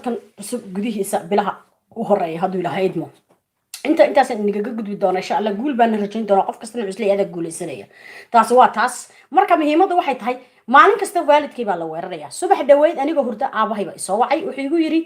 sanadkan cusub gudihiisa bilaha u horeeya hadduu ilaahay idmo intaasaan inaga gudbi doona insha allah guul baan rajayn doona qof kastana cuslee adag guuleysanaya taas waa taas marka muhiimadu waxay tahay maalin kasta waalidkay baa la weeraraya subax dhaweyd aniga hurda aabahayba isoo wacay wuxuu igu yiri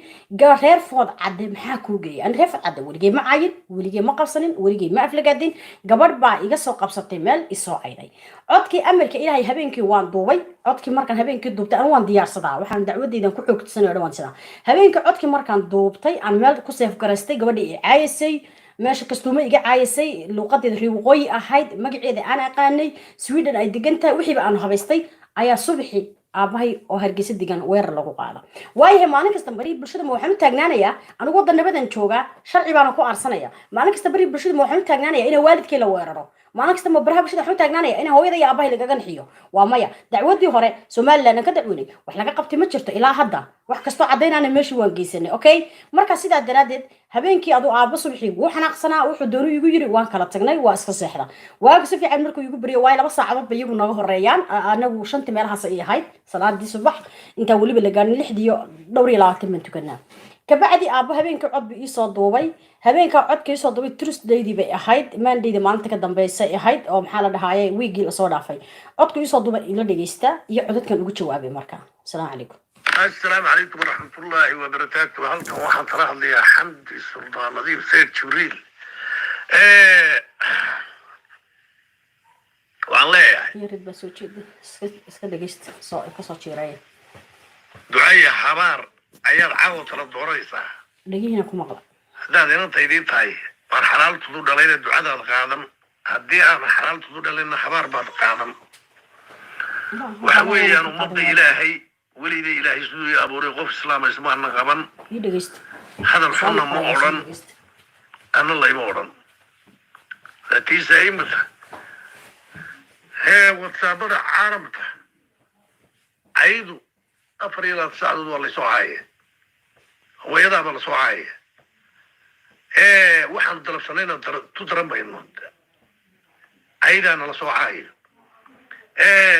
reer food cadde maxaa kuu geeyay aan reer food cadde weligay ma caayin weligay ma qabsanin weligay ma aflagaadin gabadh baa iga soo qabsatay meel isoo cayday codkii amarka ilaahay habeenkii waan duubay codkii markaan habeenkii duubtay aan waan diyaarsadaa waxaan dacwadeydan ku xoogtisanay dhawaan sidaa habeenkii codkii markaan duubtay aan meel ku seef garaystay gabadhii i caayisay meesha kastuuma iga caayisay luuqadeeda riiqooyi ahayd magaceeda aan aqaanay Sweden ay degan tahay wixiiba aan habaystay ayaa subaxii aabahay oo hargeysa degan weerar lagu qaada waayahay maalin kasta bari bulshada ma waxaan u taagnaanayaa anigu waddan nabadan joogaa sharci baan ku arsanaya maalin kasta bari bulshada ma waxaan u taagnaanayaa in waalidkay la weeraro maalin kasta ma baraha bulshada waxaan u taagnaanayaa in hooyada iyo aabahay laga ganxiyo waa maya dacwadii hore Soomaaliland ka dacwoonay wax laga qabtay ma jirto ilaa hadda wax kasto cadeynana meeshii waan geysanay okay marka sidaa daraadeed habeenkii adu aaba subaxii wuu xanaaqsanaa wuxuu doonu igu yiri waan kala tagnay waa iska seexda waaga si fiican markuu igu bariyo way 2 saacadood bay igu naga horeeyaan anagu 5 meelahaas ay ahayd salaadii subax inta waliba la gaarin 6 iyo dhowr iyo 20 min tukanaa kabacdi aaba habeenkii cod bi soo duubay habeenka codkii soo duubay Tuesday bay ahayd Monday maalinta ka dambeysay ahayd oo maxaa la dhahaayay weekii la soo dhaafay codkii soo duubay ila dhageysta iyo codadkan ugu jawaabay marka assalaamu calaykum السلام عليكم ورحمة الله وبركاته. هل توحد تراه لي حمد السلطان نظيف سيد جبريل والله يريد بس وجد اسكت جست صار كسر شيء دعية حمار أيام عاوة الدوريسة لقينا كم مغلق هذا أنا تيدين تاي وأنا حلال تدور علينا الدعاء القادم هدي أنا حلال تدور علينا حمار بعد القادم وحوي أنا مضي إلهي وليدي إلهي سوري أبو ريقوف إسلام اسمعنا قبل يدقست هذا الحنا مورن أنا الله يمورن ذاتي سايمته هي وتصابر عربته عيدو أفريلا تساعدوا والله سوعاية هو يضع بالله سوعاية وحن ضرب سنين تضرب بينهم عيدا أنا لسوعاية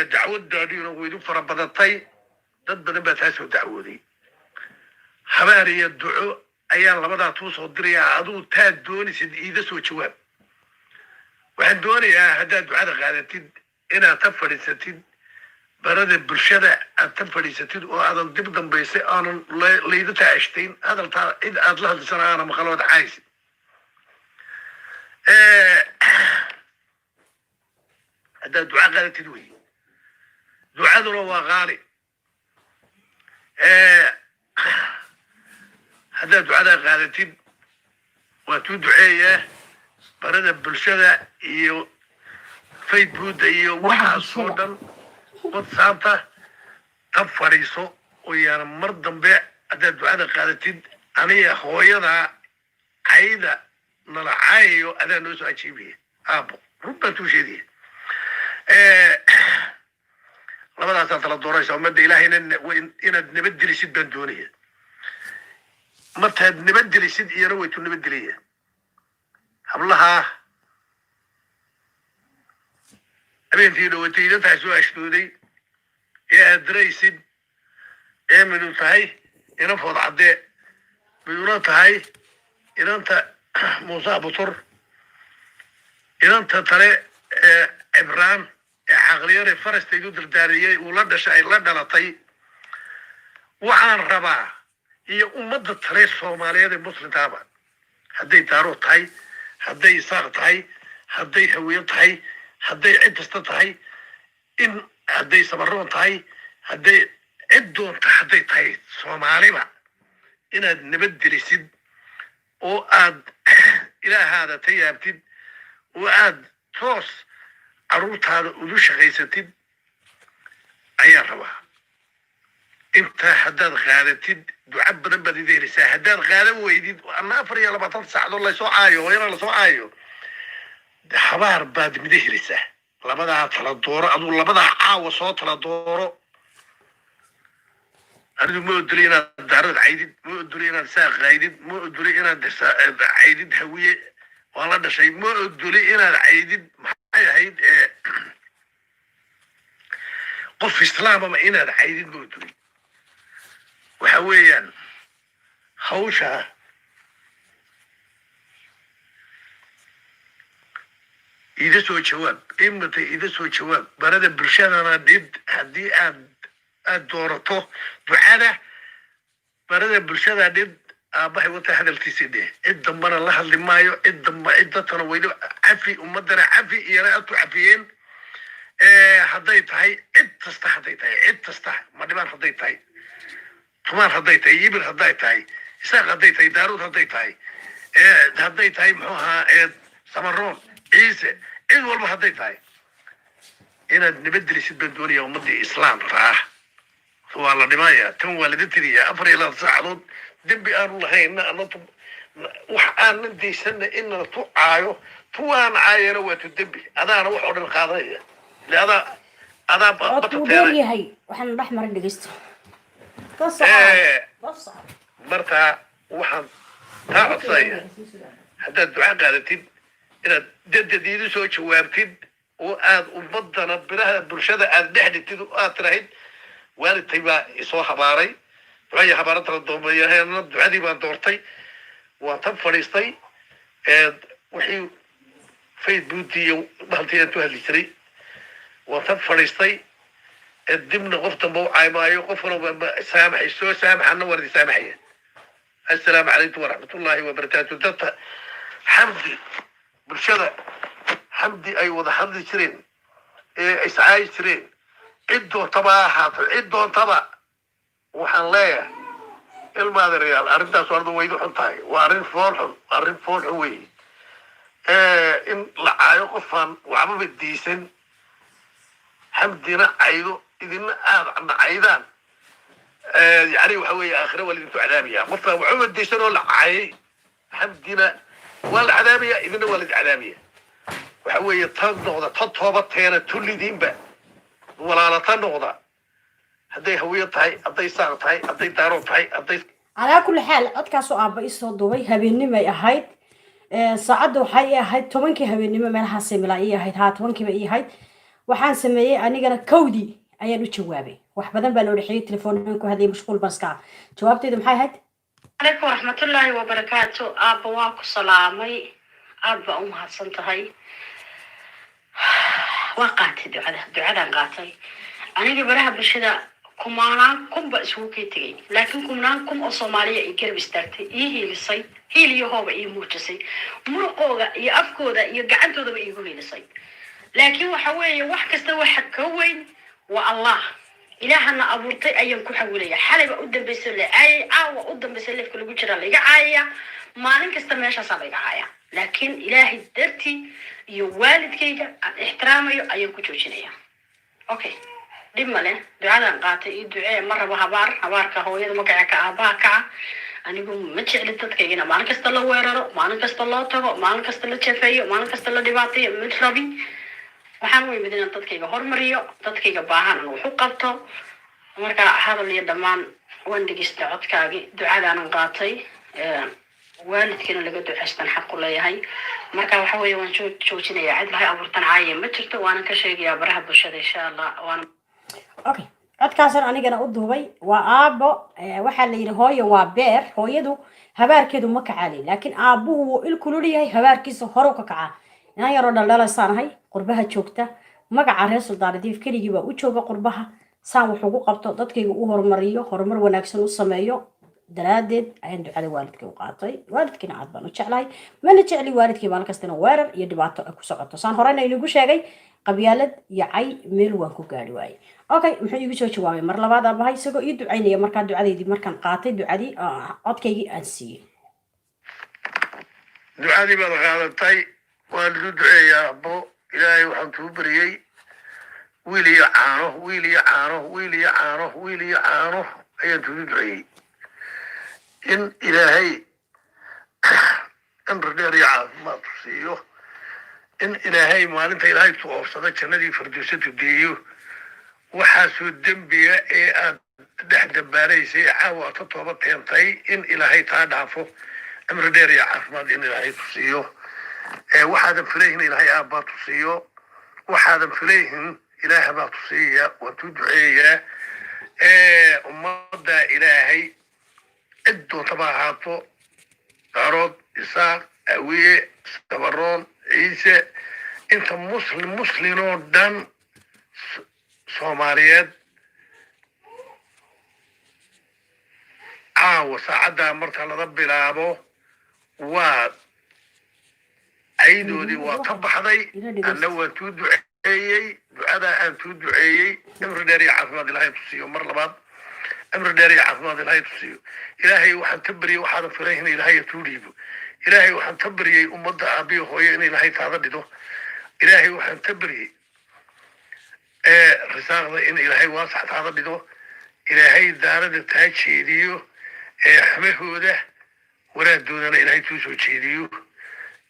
دعوة دارينا ويدو فربضتي dad badan baa taasoo dacwooday habaar iyo duco ayaan labadaa tuu soo dirayaa aduu taa doonisid iida soo jawaab waxaan doonayaa haddaad ducada qaadatid inaad ta fadhiisatid barada bulshada aad ta fadhiisatid oo aadan dib dambaysay aanan layda taashtayn hadaltaa cid aad la hadlisana aana maqalood caysid haddaad duca qaadatid wey ducaduna waa qaali haddaad ducada qaadatid waa tuu duceeyaa barada bulshada iyo facebooka iyo waxaasoo dhan whatsappta ta fadhiiso oo yaana mar dambe haddaad ducada qaadatid aniga hooyada cayda nala caayayo adaa noo soo ajiibaya aabo run baa tuu sheegaya labadaas aad la dooraysaa ummadda ilaahayna inaad nabad gelisid baan doonaya martaad nabad gelisid iyana way tu nabad gelaya hablaha habeentii dhawatay idantaa soo ashdooday ee aad daraysid ee midu tahay inan food caddee miduna tahay inanta muuse butur inanta tale ee cibraan عقلية فرست يدود الدارية ولا شيء لا دلتي وعن ربع هي أمد الطريق الصومالية المسلم تابع هدي داروت هاي هدي صاغت هاي هدي هويت هاي هدي عدست هاي إن هدي سمرون هاي هدي عدون هدي هاي صومالي ما إن نبدل سد وأد إلى هذا تيابتد وأد توس عروتها ودو شقيستid ayaa rabaa inta haddaad qaadatid duca badan baad idinaysaa haddaad qaadan weydid ama 24 saacadood la soo caayo wayna la soo caayo habaar baad midahiraysaa labadaa tala dooro aduu labadaa caawa soo tala dooro anigu ma odolay inaad daarad caydid ma odolay inaad saaq caydid ma odolay inaad caydid hawiye waa la dhashay ma odolay inaad caydid هيد قف إسلام ما إنا الحيدين بودري وحويا hawsha ida soo jawaab imata ida soo jawaab barada bulshadana dhib haddii aad doorato ducada barada bulshada dhib aabahay wata hadalkiisii dheh cid dambana la hadli maayo cid dadkana waydo cafi ummadana cafi iyana aadku cafiyeen hadday tahay cid kasta ma dhibaan hadday tahay tumaan hadday tahay yibir hadday tahay isaaq hadday tahay daaruud hadday tahay muxuu ahaa samaroon ciise cid walba hadday tahay inaad nabadgelisid baan doonaya ummadii islaamka ah waa la dhimaya tan waa laga tiriya 24 saacadood dembi aanu lahayna wax aanan daysana inana tu caayo tuwaan caayana waa tu dembi adaana wax oo dhan qaadanaya adaa batateeyahay waxaan dhex marin dhegeysto marka waxaan taa codsaya haddaad duca qaadatid inaad dadadiidu soo jawaabtid oo aad ummadana biraha bulshada aad dhex dhigtid oo aad tiraahid waalidtay baa isoo habaaray ducaya habaaranta la doomayahayna ducadii baan doortay waan tan fadhiistay wixii facebook iyo bahaltii aan ku hadli jiray waan tan fadhiistay dibna qof damba u caymaayo qofkana saamaxay soo saamaxana wardi saamaxaya assalaamu calaykum waraxmatullaahi wabarakaatu dadka xamdi bulshada xamdi ay wada hadli jireen iscaayi jireen cid doontaba ha ahaato cid doontaba waxaan leeyahay ilmaada reyaal arrintaas warda waydu xun tahay waa arrin fool xun weeye in la caayo qofaan waxbaba diisan xamdina caydo idina aada nacaydaan yani waxa weeye aakhira waa lidinku cadaabaya qofkaan waxbaba diisan oo la caayay xamdina waa la cadaabaya idina waa lid cadaabaya waxa weeye tan noqda tan toobateena tullidiinba walaalata noqda hadday hawiyo tahay hadday saaq tahay hadday daaro tahay hadday calaa kulli xaal codkaasoo aabba isoo duubay habeennimay ahayd saacadda waxay ahayd 10kii habeennimo meelahaasay milaa ii ahayd 10kiiba ii ahayd waxaan sameeyey anigana kowdii ayaan u jawaabay wax badan baa loo dhexeeyey telefoonaan ku hadlayay mashquul baska jawaabteedu maxay ahayd عليكم ورحمة الله وبركاته أبا واكو سلامي أبا هاتسن تهي وقعت دعاء قاتي أنا برها بشدة كمانان كم بأسوكي تجي لكن كمانان كم الصومالية يقرب استرتي هي للصيد هي اللي هو بقى يموتسي مرقوغا يأفكودا يقعدوا ده بيقول للصيد لكن وحوي وحكست وحكوين والله إلهنا أبورتي أيام كحولية حلبة قدام بيسلة أي قدام بيسلة في كل وجه اللي جاية ما ننكست ماشى صار جاية لكن إلهي درتي يوالد كيجا احترامه أيام كجوجينية أوكي دم له دعاء قاتي دعاء مرة هبار كهوية مقعة كأباك أنا بقول متشعل تتكينا ما نكست الله ويرر ما نكست الله تبع ما نكست الله شفاية ما نكست الله دباتي متربي waxaan u imid inaan dadkayga hormariyo dadkayga baahan aan wax u qabto marka hadal iyo dhamaan waan dhigista codkaagii ducadaanan qaatay waalidkina laga duceystan xaq u leeyahay marka waxa weeye waan joojinayaa cid lahay abuurtan caaye ma jirto waanan ka sheegayaa baraha bulshada insha allah waan okay codkaasan anigana u duubay waa aabbo waxaa la yidhi hooyo waa beer hooyadu habaarkeedu ma kacaalin laakiin aabbuhu wuu il kulul yahay habaarkiisa hore u ka kacaa inaan yaroo dhaldhalaysanahay qurbaha joogta magaca reer suldaanadiif keligii baa u jooga qurbaha saan wax ugu qabto dadkayga u horumariyo horumar wanaagsan u sameeyo daraadeed ayaan ducada waalidkay u qaatay waalidkiina aad baan u jeclahay mana jecli waalidkay maalin kastana weerar iyo dhibaato ay ku socoto saan horena inagu sheegay qabyaalad iyo cay meel waan ku gaari waayey okay muxuu igu soo jawaabay mar labaad aabahay isagoo ii ducaynaya markaa ducadeydii markaan qaatay ducadii codkaygii aan siiyey ducadii baad qaadatay waan lu duceeyaa abbo ilaahay waxaan kuu bariyey wiil iyo caano ayaan kugu duceeyey in ilaahay amri dheer iyo caafimaad ku siiyo in ilaahay maalinta ilaahay ku oofsado jannadii firdowsatu geeyo waxaasoo dembiga ee aad dhex dambaaraysay caawa ka tooba keentay in ilaahay taa dhaafo amri dheer iyo caafimaad in ilaahay ku siiyo waxaadan filayhin ilaahay aabbaa tusiiyo waxaadan filayhin ilaah baa tusiiya waan ku duceeyaa ummadda ilaahay عدو تبع هاتو عروض إساق أوية سبرون عيسى انت مسلمو دان صوماليات وساعدها مرتا لربي لابو عيدودي وطبحضي أنا وتدعيي دعاء أن تدعيي أمر داري عافماد الله يتصيو مر لبعض أمر داري عافماد الله يتصيو إلهي وحن تبري وحن فريهن إلهي توليبو إلهي وحن تبري أمضى أبي وخوي إن إلهي تعرضه إلهي وحن تبري رسالة إن إلهي واسع تعرضه إلهي دارد تاجيديو حمه ده ولا دوننا إلهي توسو تشيديو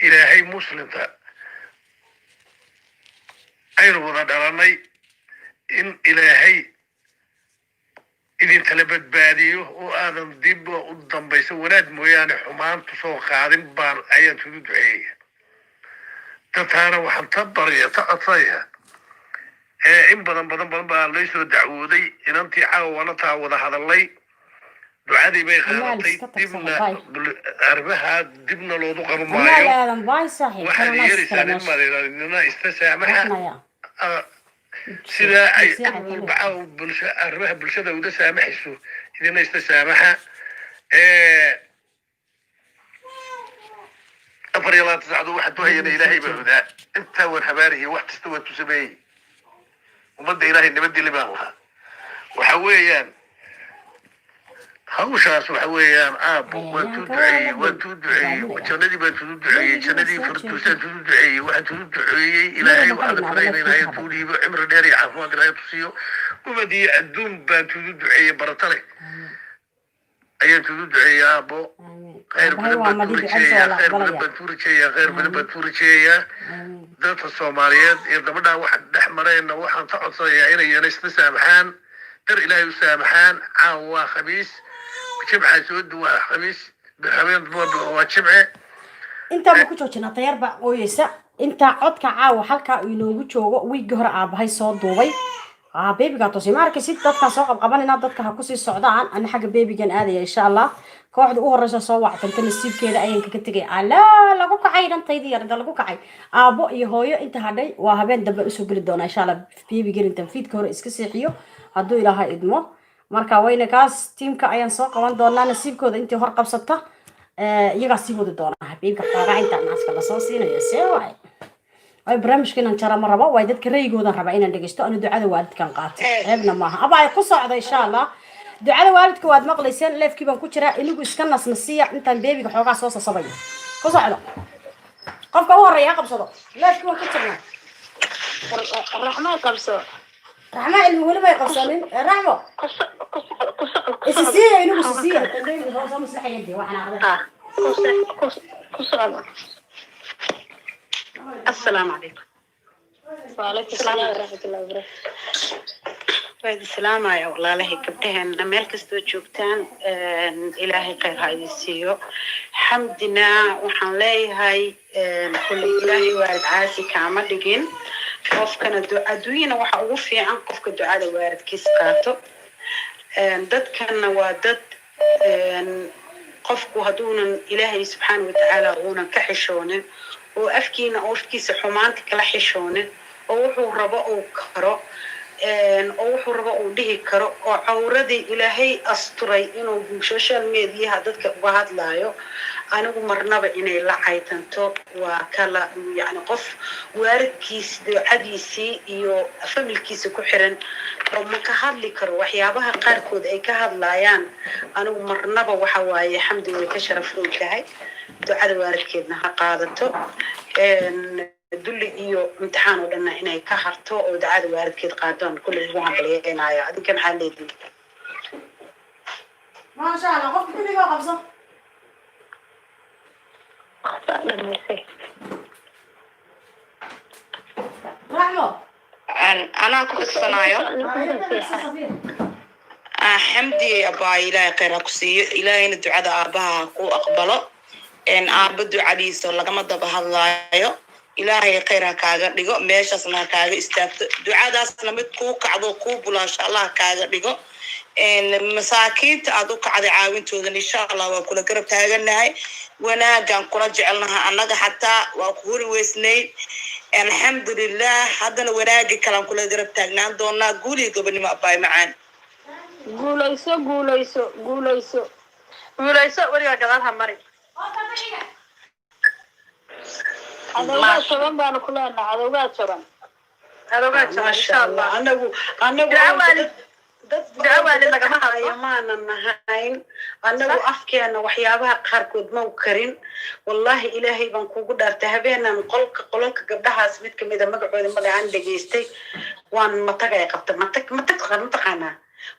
إلهي مسلم أين وضع دارني إن إلهي إذن تلبت باديو وآذن ديب وقدام بيسو ولاد موياني حمان تسوق قادم بان أيان تدود عيه تتانا وحن تبريا تأطيها إن بدن بان ليسو دعودي إن أنتي عاوانا تعوض هذا اللي دعادي بي خالطي دبنا أربها دبنا لو دقا ممايو وحن يري سالين مالينا إننا استسامحا سيدا أي بعاو أربها بلشدة ودا سامحيسو إذن استسامحا أفر يلا تساعدوا واحد وهي إلهي بهدا أنت والحباري واحد استوى تسمي ومد إلهي نبدي اللي بالها وحويان هوشاس وحويان وتدعي وجندي بتدعي جندي فرتوسان تدعي واحد تدعي إلهي واحد فرين إلهي تولي عمر داري عفوا إلهي تصيو وبدي الدون بتدعي برتلي أي تدعي يا أبو خير من بتوريشيا خير من بتوريشيا خير من بتوريشيا ذات الصوماليات إذا بدنا واحد نحمرين واحد تعصي إلى ينستسامحان در إلهي يسامحان عاوا خميس جمعة سود وخميس بخميس وجمعة انت ما كنتش جنا طيار بقى ويسا انت عدك عاو حلقة inoogu joogo wiigi hore aabahay soo duubay beebiga toosay markii dadka soo qabqabanina dadka ha ku sii socdaan ana xaga beebigan aadaya insha Allah kooxda u horeysa soo wactanta nasiibkeeda ayaan kaga tagay ala lagu kacay dhantaydi yarda lagu kacay aabo iyo hooyo inta hadhay waa habeen dambe u soo gali doona insha Allah beebigan inta fiidka hore iska seexiyo hadduu ilaahay idmo marka wayna kaas tiimka ayaan soo qaban doonaa nasiibkooda intii hor qabsata iyaga sii wadi doonaa habeenka qaaga inta naaska la soo siinayo seeway ay barnaamijkan jara ma rabo way dadka reeyigooda raba inaan dhageysto ana ducada waalidkan qaato ceebna maaha aba ay ku socdo insha Allah ducada waalidka waad maqlayseen leefkii baan ku jiraa inigu iska nasnasiya intaan beebiga xoogaa soo sasabayo ku socdo qofka u horeeya qabsado leefkii waan ku jirnaa الرحمن قبصه رحمة المولى ما يقصنين رحمة السيسية ينوب السيسية تندين هو صام السلاح يدي واحنا عارضين السلام عليكم وعليكم السلام ورحمة الله وبركاته. وعليكم السلام يا والله لهي كبتهن لما يلكستو جوبتان إلهي خير هاي السيو حمدنا وحن لي هاي كل إلهي وارد عاسي كعمل لقين qofkana adduunyana waxa ugu fiican qofka ducada waalidkiis qaato dadkana waa dad qofku haduunan ilaahay subxaanahu wa tacaala uunan ka xishoonin oo afkiisa xumaanta kala xishoonin oo wuxuu rabo uu karo oo wuxuu rabo uu dhihi karo oo cawradii ilaahay asturay inuu social media dadka uga hadlaayo anigu marnaba inay la caytanto waa kala yani qof waalidkiis ducadiisii iyo familkiisa ku xiran oo ma ka hadli karo waxyaabaha qaarkood ay ka hadlayaan anigu marnaba waxa waaye alxamdulillah ka sharaf leeyahay ducada waalidkeedna ha qaadato dulli iyo imtixaan oo dhan inay ka harto oo ducada waalidkeed qaadaan kulli ugu hambalyeynaayo adinkan maxaa leedahay ma sha Allah qof kulliga qabso رحمة أنا كنت صنايع حمدي أبا إلهي خير أكسي إلهي الدعاء أباها كو أقبله إن أبدو عليه صلى الله عليه وسلم ilaahay khayr ha kaaga dhigo meeshaasna ha kaaga istaagto ducadaasna mid kuu kacdo kuu bulaasho allah kaaga dhigo masaakiinta aad u kacday caawintoodan insha allah waa kula garab taaganahay wanaagaan kula jecelnaha annaga xataa waa ku huri weysnay alxamdulilah haddana wanaagi kalaan kula garab taagnaan doonaa guuliga gobonimo abaay macaan guulayso guulayso guulayso guulayso weligaa gadaal ha mari adoogaa jaban baanu ku leenaha adoogaa jaban insha allah anagu dawaalid lagama hayo maanan nahayn anagu afkeena waxyaabaha qaarkood ma u karin wallahi ilaahay baan kugu dhaartay habeenan qolalka gabdhahaas mid kamida magacooda magacaan dhageystay waan matag ay qabta mataqaanaa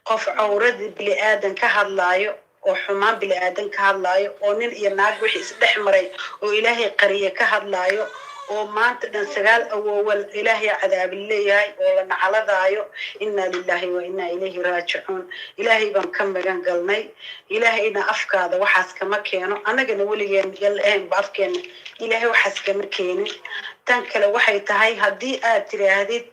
qof cawrada bili aadan ka hadlaayo oo xumaan bili aadan ka hadlaayo oo nin iyo naag wixii isdhex maray oo ilaahay qariye ka hadlaayo oo maanta dhan sagaal awoowal ilaahay cadaab leeyahay oo la nacaladaayo inna lillahi wa inna ilayhi raaji'uun ilaahay baan ka magan galnay ilaahayna afkaada waxaas kama keeno anagana weligeen yalahayn ba afkeena ilaahay waxaas kama keenin tan kale waxay tahay haddii aad tiraahdid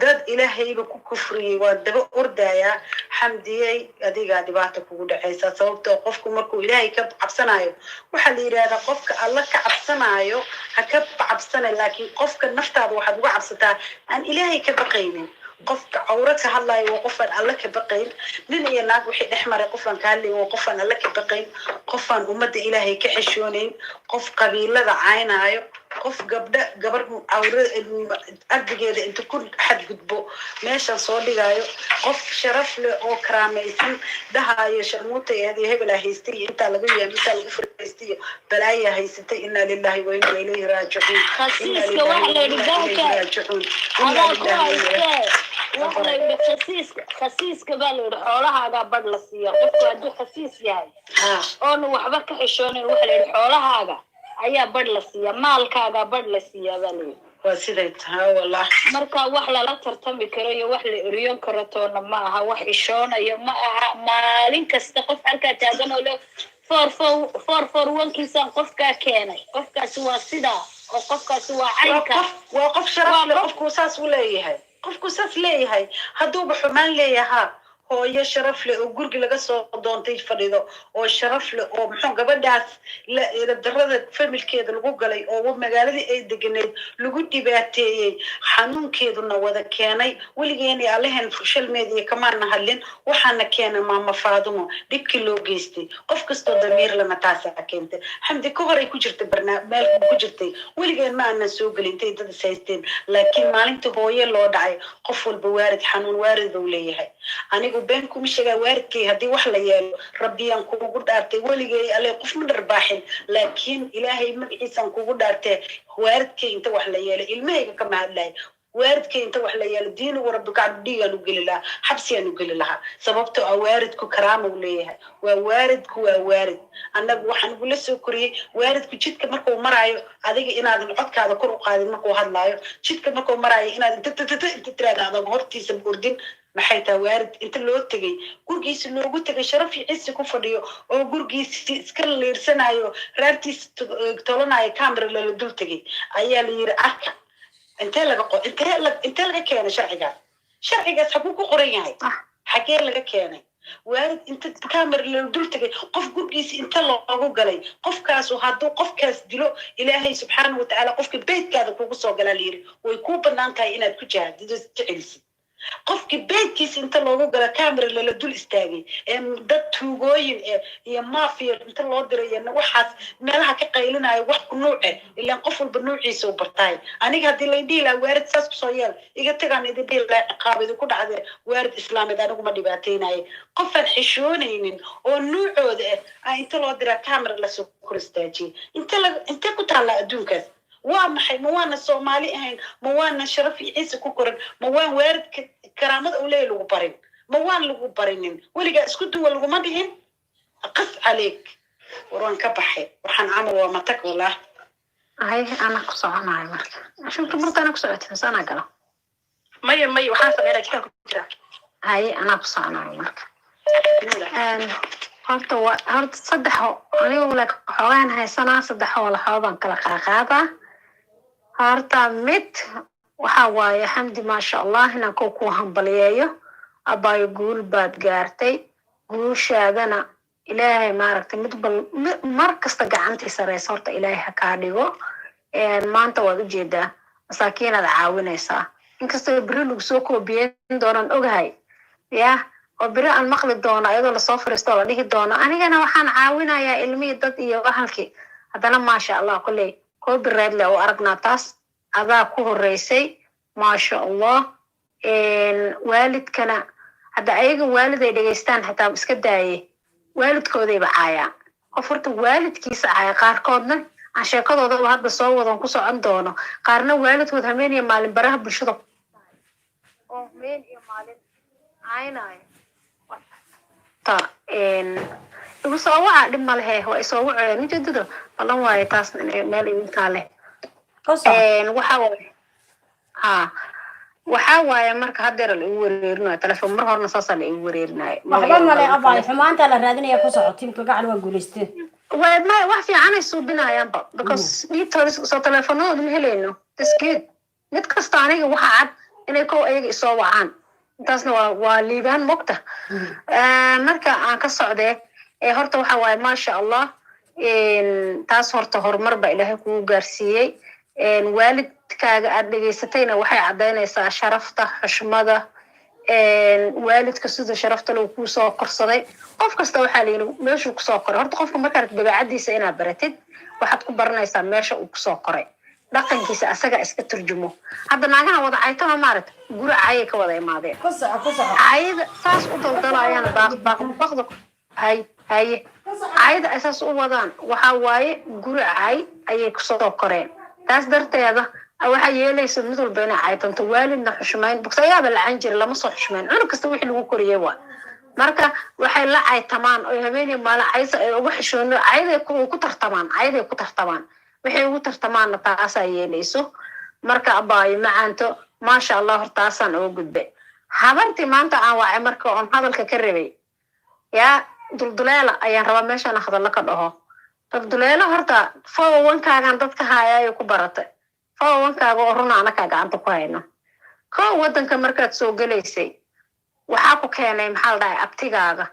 dad ilaahayba ku kufriyey waa daba ordaya xamdiyey adigaa dhibaata kugu dhacaysa sababtoo qofku markuu ilaahay ka cabsanayo waxaa la yidhahdaa qofka alla ka cabsanayo ha ka cabsana laakiin qofka naftaada waxaad uga cabsataa aan ilaahay ka baqaynin qofka cawra ka hadlayo waa qofaan alla ka baqayn nin iyo naag wixii dhex maray qofaan ka hadlayo waa qofaan alla ka baqayn qofaan ummadda ilaahay ka xishoonayn qof qabiilada caynaayo qof gabar cawra ardigeeda inta ku xadgudbo meeshaan soo dhigayo qof sharaf leh oo karaamaysan dhahayo sharmuuta iyo hebelaa haystay iyo intaa laga yahay intaa lagu fariistay balaaya haysatay inna lillahi wa inna ilayhi raaji'uun khasiiska wax la yidhi khasiiska baa la yidhi xoolahaagaa badh la siiya qofku hadduu khasiis yahay oonu waxba ka xishoonin waxa la yidhi xoolahaaga ayaa badh la siiya maalkaagaa badh la siiyaa baa la yidhi waa siday tahay wallah marka wax lala tartami karo iyo wax la eriyon karo toona ma aha wax ishoonayo ma aha maalin kasta qof halkaa taagan oo le for wankiisaan qofkaa keenay qofkaasi waa sidaa oo qofkaasi waa caynka waa qof sharaf leh qofku saas leeyahay hadduuba xumaan leeyahaa hooyo sharaf leh oo guriga laga soo doontay fadhido oo sharaf leh oo muxuu gabadhaas darada familkeeda lagu galay oo magaaladii ay deganeed lagu dhibaateeyey xanuunkeeduna wada keenay weligeena allahan social media kamaana hadlin waxaana keenay maama Faadumo dhibkii loo geystay qof kastoo damiir lama taasa keentay xamdi ka hor ay ku jirtay barnaamij ku jirtay weligeen ma aanan soo galintay dad saysteen laakiin maalintii hooyo loo dhacay qof walba waarid xanuun waarid uu leeyahay anigu been kuma sheegaa waaridkay haddii wax la yeelo rabbiyaan kugu dhaartay weligay alle qof ma dharbaaxin laakiin ilaahay magaciisaan kugu dhaartay waaridkay inta wax la yeelo ilmahayga kama hadlay waaridkay inta wax la yeelo diinigu rabbika cabdigaan u geli lahaa xabsiyaan u geli lahaa sababtoo ah waaridku karaama uu leeyahay waa waarid annagu waxaan ugula soo koriyey waaridku jidka markuu maraayo adiga inaadan codkaada kor u qaadin markuu hadlaayo jidka markuu maraayo inaad inta tiraada adag hortiisa ordin maxay tahay waarid inta loo tegay gurigiisa loogu tegay sharaf iyo cisi ku fadhiyo oo gurigiisa iska leersanayo raartiisa tolanayo camera la dul tegay ayaa la yiri arka intee laga keenay sharcigaas xaguu ku qoran yahay xagee laga keenay waarid inta camera la dul tegay qof gurigiisa inta loogu galay qofkaas hadduu qofkaas dilo ilaahay subxaanahu watacaala qofka beydkaada kugu soo galaa la yiri way kuu bannaan tahay inaad ku jahaadido jecelisid qofkii beedkiisa inta loogu gala camera lala dul istaagay dad tuugooyin iyo maafiya inta loo diray waxaas meelaha ka qaylinayo wax ku nuuce ilaan qof walba nuuciisa u bartaay aniga haddii lay dhihi lahaa waarid saas kusoo yeel iga tagaan idin dhihi lahaa ciqaabidi ku dhacde waarid islaameed anigu ma dhibaataynaye qofaan xishoonaynin oo nuucooda inta loo diraa camera lasoo kor istaajiyey intee ku taallaa adduunkaas waa maxay ma waana Soomaali ahayn ma waana sharaf iyo ciise ku koran ma waan waaridka karaamada uu leeyahay lagu barin ma waan lagu barinin weligaa isku duwa laguma dhihin qas عليك waraan ka baxay waxaan camal waa matag wallah ay ana ku soconaay marka ashunka marka ana ku socotay sana gala maya waxaan sameeyaa jidka ku jira ay ana ku soconaay marka horta saddex anigu xoogaan haysanaa saddex walaxoodan kala qaaqaadaa horta mid waxa waaye xamdi maasha allah inaan ku hambaliyeeyo abaayo guul baad gaartay guushaadana ilaahay maaragtay mar kasta gacantii sareysa horta ilaahay ha kaa dhigo maanta waad ujeedaa masaakiinaad caawinaysaa inkastoo beri lagu soo koobiyeyn doonaan ogahay yah oo beri aan maqli doono iyadoo lasoo fariisto oo la dhihi doono anigana waxaan caawinayaa ilmihii dad iyo ahalkii haddana maasha allah kolley copyright le oo aragnaa taas adaa ku horeysay maasha allah waalidkana hadda ayaga waalid ay dhegeystaan xitaa iska daaye waalidkoodayba caayaan qof horta waalidkiisa caaya qaarkoodna aan sheekadoodaba hadda soo wadan ku socon doono qaarna waalidkood hameen iyo maalin baraha bulshada oo hameen iyo maalin caynaayo igu soo waca dhib malehe waa isoo waceen ujeedado balan waaye taas meel idinkaa leh waxaa waaye marka haddeera la igu wareerinayo telefoon mar horena saasaa la igu wareerinayo waxba male abay xumaanta la raadinaya ku soco tiimka gacal waa guulaysteen wax fiicanay suubinayaanba because dhiibtooda soo teleefonadooda ma helayno tasgeed mid kasta aniga waxa cad inay kow ayaga isoo wacaan intaasna waa liibaan mogta marka aan ka socdee horta waxa waaye maasha allah taas horta horumar ba ilaahay kugu gaarsiiyey waalidkaaga aad dhegeysatayna waxay caddaynaysaa sharafta xushmada waalidka sida sharafta loo kuu soo korsaday qof kasta waxaa la yidhi meeshuu kusoo koray horta qofka markaad dabeecadiisa inaad baratid waxaad ku baranaysaa meesha uu kusoo koray dhaqankiisa asaga iska turjumo hadda naagaha wada caytama maaragta guri cayay ka wada imaadeen cayada saas u daldalayaana baaqbaqda haye cayada ay saas u wadaan waxaa waaye guri cay ayay kusoo koreen taas darteeda waxaa yeelaysa mid walba inay caytanto waalidna xushmayn bogse ayaaba lacan jira lama soo xushmayn cunug kasta wixii lagu koriyey waa marka waxay la caytamaan oo habeeniya maalin caysa ay uga xishoono cayaday ku tartamaan waxay ugu tartamaanna taasaa yeelayso marka abaayo macaanto maasha allah hor taasaan uga gudbe habartii maanta aan wacay marka oon hadalka ka rabay yaa dulduleela ayaan rabaa meeshaan hadallo ka dhaho dulduleela horta fowankaagan dadka haayaayo ku baratay fowankaaga oo runa anakaa gacanta ku hayno kow waddanka markaad soo gelaysay waxaa ku keenay maxaa la dhahay abtigaaga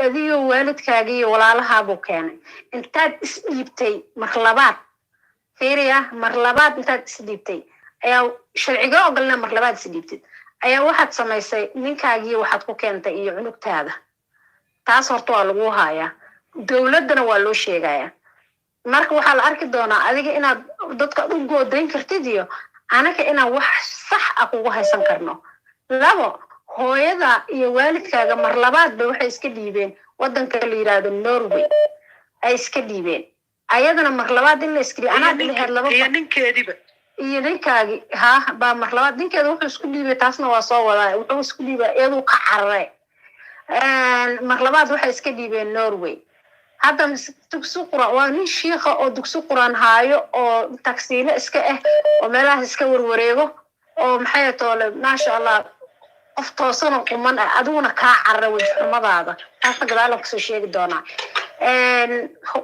adiyo waalidkaaga iyo walaalahaabuu keenay intaad isdhiibtay mar labaad intaad isdhiibtay ayaa sharciga ogolna mar labaad isdhiibtid ayaa waxaad samaysay ninkaagiyo waxaad ku keentay iyo cunugtaada taas horta waa lagu hayaa dowladdana waa loo sheegaya marka waxaa la arki doonaa adiga inaad dadka u goodayn kartid iyo anaga inaan wax sax ah kugu haysan karno labo hooyada iyo waalidkaaga mar labaad ba waxay iska dhiibeen waddanka la yiraahdo Norway ay iska dhiibeen ayadana mar labaad in la iska dhiibay anaa dhilahayd laba iyo ninkeediba iyo ninkaagi baa mar labaad ninkeeda wuxuu isku dhiibay taasna waa soo wadaa wuxuu isku dhiibay iyadoo ka cararay mar labaad waxay iska dhiibeen Norway hadda dugsi quraan waa nin shiikha oo dugsi quraan haayo oo taksiile iska oo meelaha iska warwareego oo maxay toole maasha allah qof toosan oo quman adiguna kaa carra wajxumadaada taasna gadaal ka soo sheegi doonaa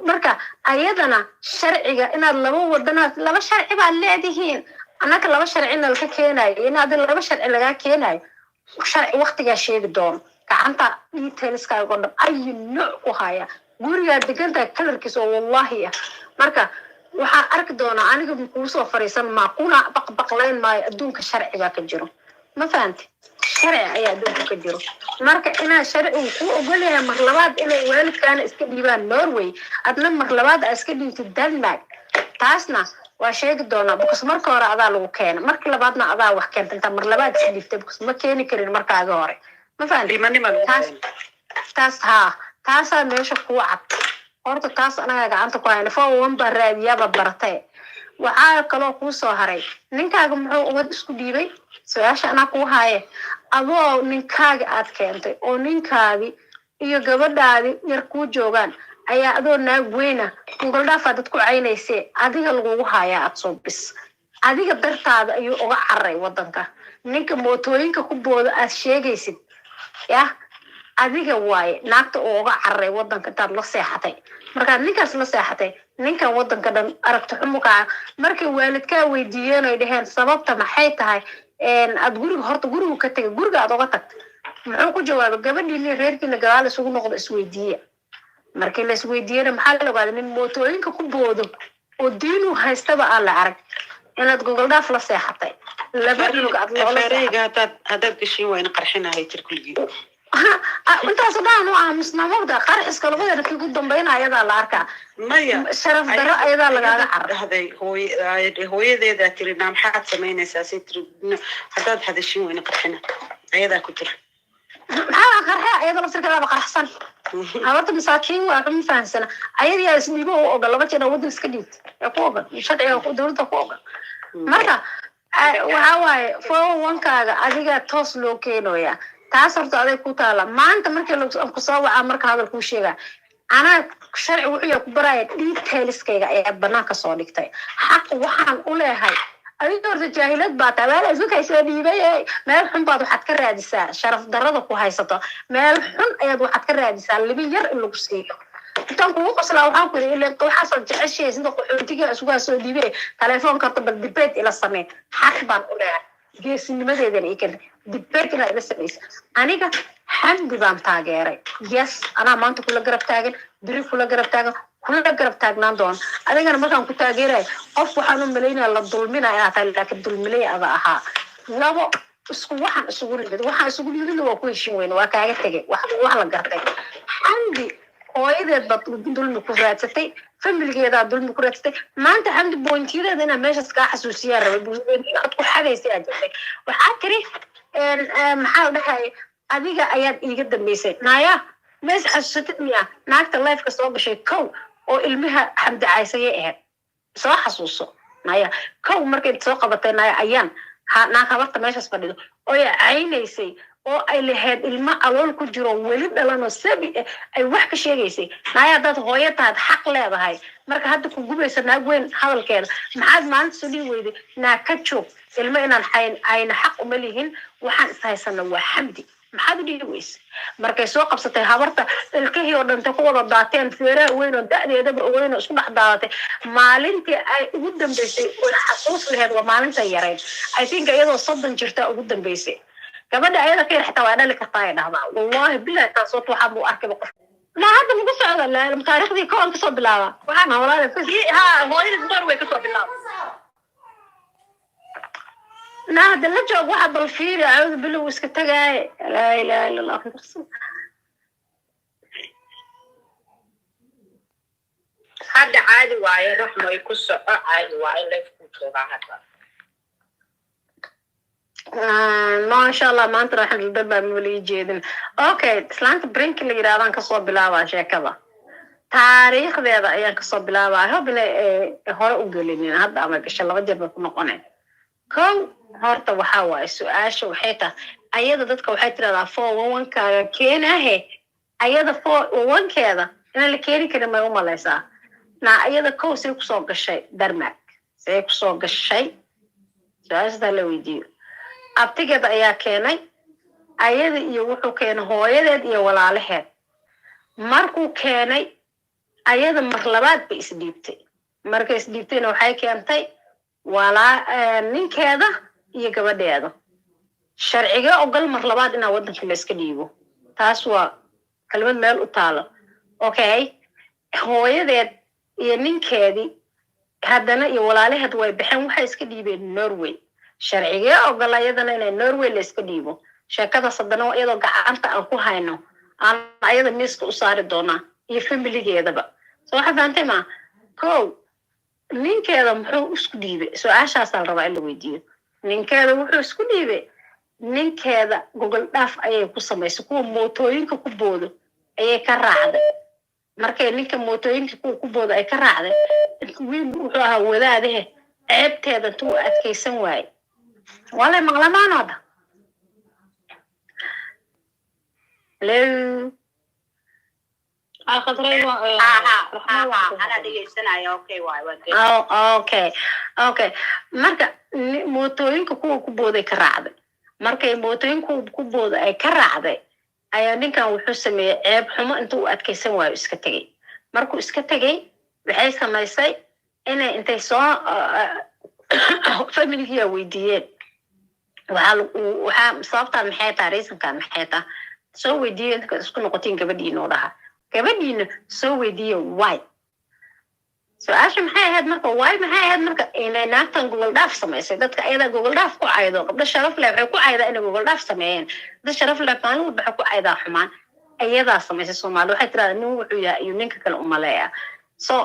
marka ayadana sharciga inaad laba sharci baad leedihiin anaka laba sharcina laga keenayo inaad laba sharci laga keenayo sharci waqtigaa sheegi doono gacanta detailskaaga oo dhan ayu nooc ku haya gurigaa degantaa kalarkiisa oo wallahi marka waxaa arki doonaa aniga kuu soo fariisan kuna baqbaqlayn maayo adduunka sharci baa ka jiro ma fahanti sharci ayaa adduunka ka jiro marka inaa sharcigu kuu ogolyahay mar labaad inay waalidkaana iska dhiibaan Norway adna mar labaad aa iska dhiibtid Denmark taasna waa sheegi doonaa because marka hore adaa lagu keena marka labaadna adaa wax keenta inta mar labaad iska dhiibtay because ma keeni karin markaaga hore ma fahanti taasaa meesha kuu cad horta taas anaga gacanta ku hayna fowan baa raadiyaaba baratay waxaa kaloo kuu soo haray ninkaaga muxuu ubad isku dhiibay su-aasha anaa kuu haaye adoo ninkaaga aad keentay oo ninkaagi iyo gabadhaadi yar kuu joogaan ayaa adoo naag weyna gogoldhaafaad dad ku caynaysee adiga lagugu haayaa aad soo bis adiga dartaada ayuu uga cararay waddanka ninka mootooyinka ku booda aad sheegaysid adiga waaye naagta oo uga cararay wadanka intaad la seexatay markaad ninkaas la seexatay ninkan wadanka dhan aragti xumo kaa markay waalidkaa weydiiyeen oy dhaheen sababta maxay tahay aad guriga horta gurigu ka tegay guriga aad uga tagtay muxuu ku jawaabay gabadhiini reerkiina gadaal isugu noqdo isweydiiya markii la isweydiiyena maxaa la ogaaday nin mootooyinka ku boodo oo diinu haystaba aan la arag inaad gogol dhaaf la seexatay laba dhulug aad loola seexatay haddaad gashin waa ina qarxinahay tir kulligii intaas dhaan u aamusnaa mogda qarxiska labadeena kii ugu dambayna ayadaa la arkaa maya sharaf darro ayadaa lagaaga carar dhahday hooyadeedaa tiri naa maxaad samaynaysaa say tiri haddaad hadashin waa ina qarxina ayadaa ku tiri maxaa qarxe ayada laftirkeedaaba qarxsan habarta masaakiin waa xuma fahamsana ayadiyaa isdhiibo u ogol laba jeer waddan iska dhiibta ee ku ogol sharciga dowladda ku ogol marka waxaa waaye fowankaaga adiga toos loo keenooyaa taas horta aday ku taala maanta markii kusoo wacaa marka hadal kuu sheegaa anaa sharci wuxuu ku baraya detailskayga ayaa banaanka soo dhigtay xaq waxaan u leehay adiga horta jaahilad baa tahay meel isku kaysoo dhiibay meel xun baad waxaad ka raadisaa sharaf darrada ku haysato meel xun ayaad waxaad ka raadisaa libi yar in lagu siiyo intaan kugu qoslaa waxaan ku yidhi ilaa waxaasaad jeceshahay sida qaxootiga isugaa soo dhiibay telefoonka horta bal dibeyt ila samee xaq baan u leehay geesinimadeedana ii kenta dibeyt inaad ila samaysa aniga xamdi baan taageeray yes anaa maanta kula garab taagan biri kula garab taagan kula garab taagnaan doona adigana markaan ku taageerayo qof waxaan u malaynaya la dulmina inaad tahay laakiin dulmilay ada ahaa labo waxaan isugu nimid waxaan isugu nimidna waa ku heshin weyne waa kaaga tegay wax la gartay xamdi hooyadeed baad dulmi ku raadsatay familigeedaa dulmi ku raadsatay maanta xamdi boontiyadeeda inaa meeshaas kaa xasuusiyaa rabay aad ku xadaysa aad jirtay waxaa tiri maxaa la dhahay adiga ayaad iiga dambaysay naya mees xasuusatid miya naagta lifeka soo gashay kow oo ilmaha xamdi caysayay ahayd soo xasuuso naya kow markay soo qabatay naya ayaan naag habarta meeshaas fadhido ooy caynaysay oo ay lahayd ilmo alool ku jiro weli dhalanoo sabi ay wax ka sheegaysay naya haddaad hooyo tahaad xaq leedahay marka hadda ku gubaysa naag weyn hadalkeeda maxaad maalinta soo dhihi weyday naag ka joog ilmo inaan ayna xaq uma lihin waxaan ishaysana waa xamdi maxaad u dhihi weyse markay soo qabsatay habarta ilkihii oo dhanta ku wada daateen feeraha weyn oo da'deedaba weyn oo isku dhex daadatay maalintii ay ugu dambaysay oo xasuus laheed waa maalinta yarayd I think iyadoo 30 jirta ugu dambaysay gabadha ayada ka yar xitaa waa dhali kartaa ay dhahdaa wallahi billahi taas waxaa buu arkay qof ma hadda mugu socda taariikhdii koon kasoo bilaaba waxaan hawlaada hooyada door way kasoo bilaaba هذا اللي جاب واحد بالفيل أعوذ بالله وسكت جاي لا إله إلا الله هذا عادي واي رحمة يكسر عادي واي لا يفوت هذا ما شاء الله ما أنت راح تدبر مولي جيدن أوكي سلانت برينك اللي جرادان كصوب بلاوا شيء كذا تاريخ ذا أيام كصوب بلاوا هو بلا هو أقولين هذا أما إن شاء الله وجب يكون قناع كم horta waxaa waaye su-aasha waxay tahay ayada dadka waxay tiradaa 411kaaga keenahe ayada 411keeda inaan la keeni karin may u malaysaa ayada kow say kusoo gashay Denmark say kusoo gashay su-aashadaa la weydiiyo abtigeeda ayaa keenay ayada iyo wuxuu keenay hooyadeed iyo walaalaheed markuu keenay ayada mar labaad bay isdhiibtay markay isdhiibtayna waxay keentay ninkeeda iyo gabadheeda sharciga ogol mar labaad inaa wadanka la iska dhiibo taas waa kalmad meel u taalo okay hooyadeed iyo ninkeedii haddana iyo walaalaheed way baxeen waxay iska dhiibeen Norway sharciga ogol ayadana inay Norway la iska dhiibo sheekada sadana iyadoo gacanta aan ku hayno aan ayada miiska u saari doonaa iyo familigeedaba soo xafaantay ma kow ninkeeda muxuu isku dhiibay su-aashaas la rabaa in la weydiiyo ninkeeda wuxuu isku dhiibay ninkeeda gogol dhaaf ayay ku samaysay kuwa mootooyinka ku boodo ayay ka raacday markay ninka mootooyinka ku boodo ay ka raacday wiil wuxuu ahaa wadaadahe ceebteeda intuu adkaysan waaye walay maqlamaanooda hello okay marka mootooyinka kuwa ku booday ka raacday markay mootooyinka ku booda ay ka raacday ayaa ninkan wuxuu sameeyey ceeb xumo intuu u adkaysan waayo iska tegey markuu iska tegey waxay samaysay inay intay soo familigiia weydiiyeen waxaa sababtaan maxay taha reasonkan maxay taha soo weydiiyo inta isku noqotiin gabadhiina oo dhaha gabadhiina soo weydiiyo why su-aasha maxay ahayd marka why maxay ahayd marka inay naagtan gogol dhaaf samaysay dadka ayadaa gogol dhaaf ku caydo gabdho sharaf leh waxay ku caydaa inay gogol dhaaf sameeyeen dad sharaf leh maalin walba waxay ku caydaa xumaan ayadaa samaysay soomaali waxay tirahdaa nin wuxuu yahay iyo ninka kale umaleeya so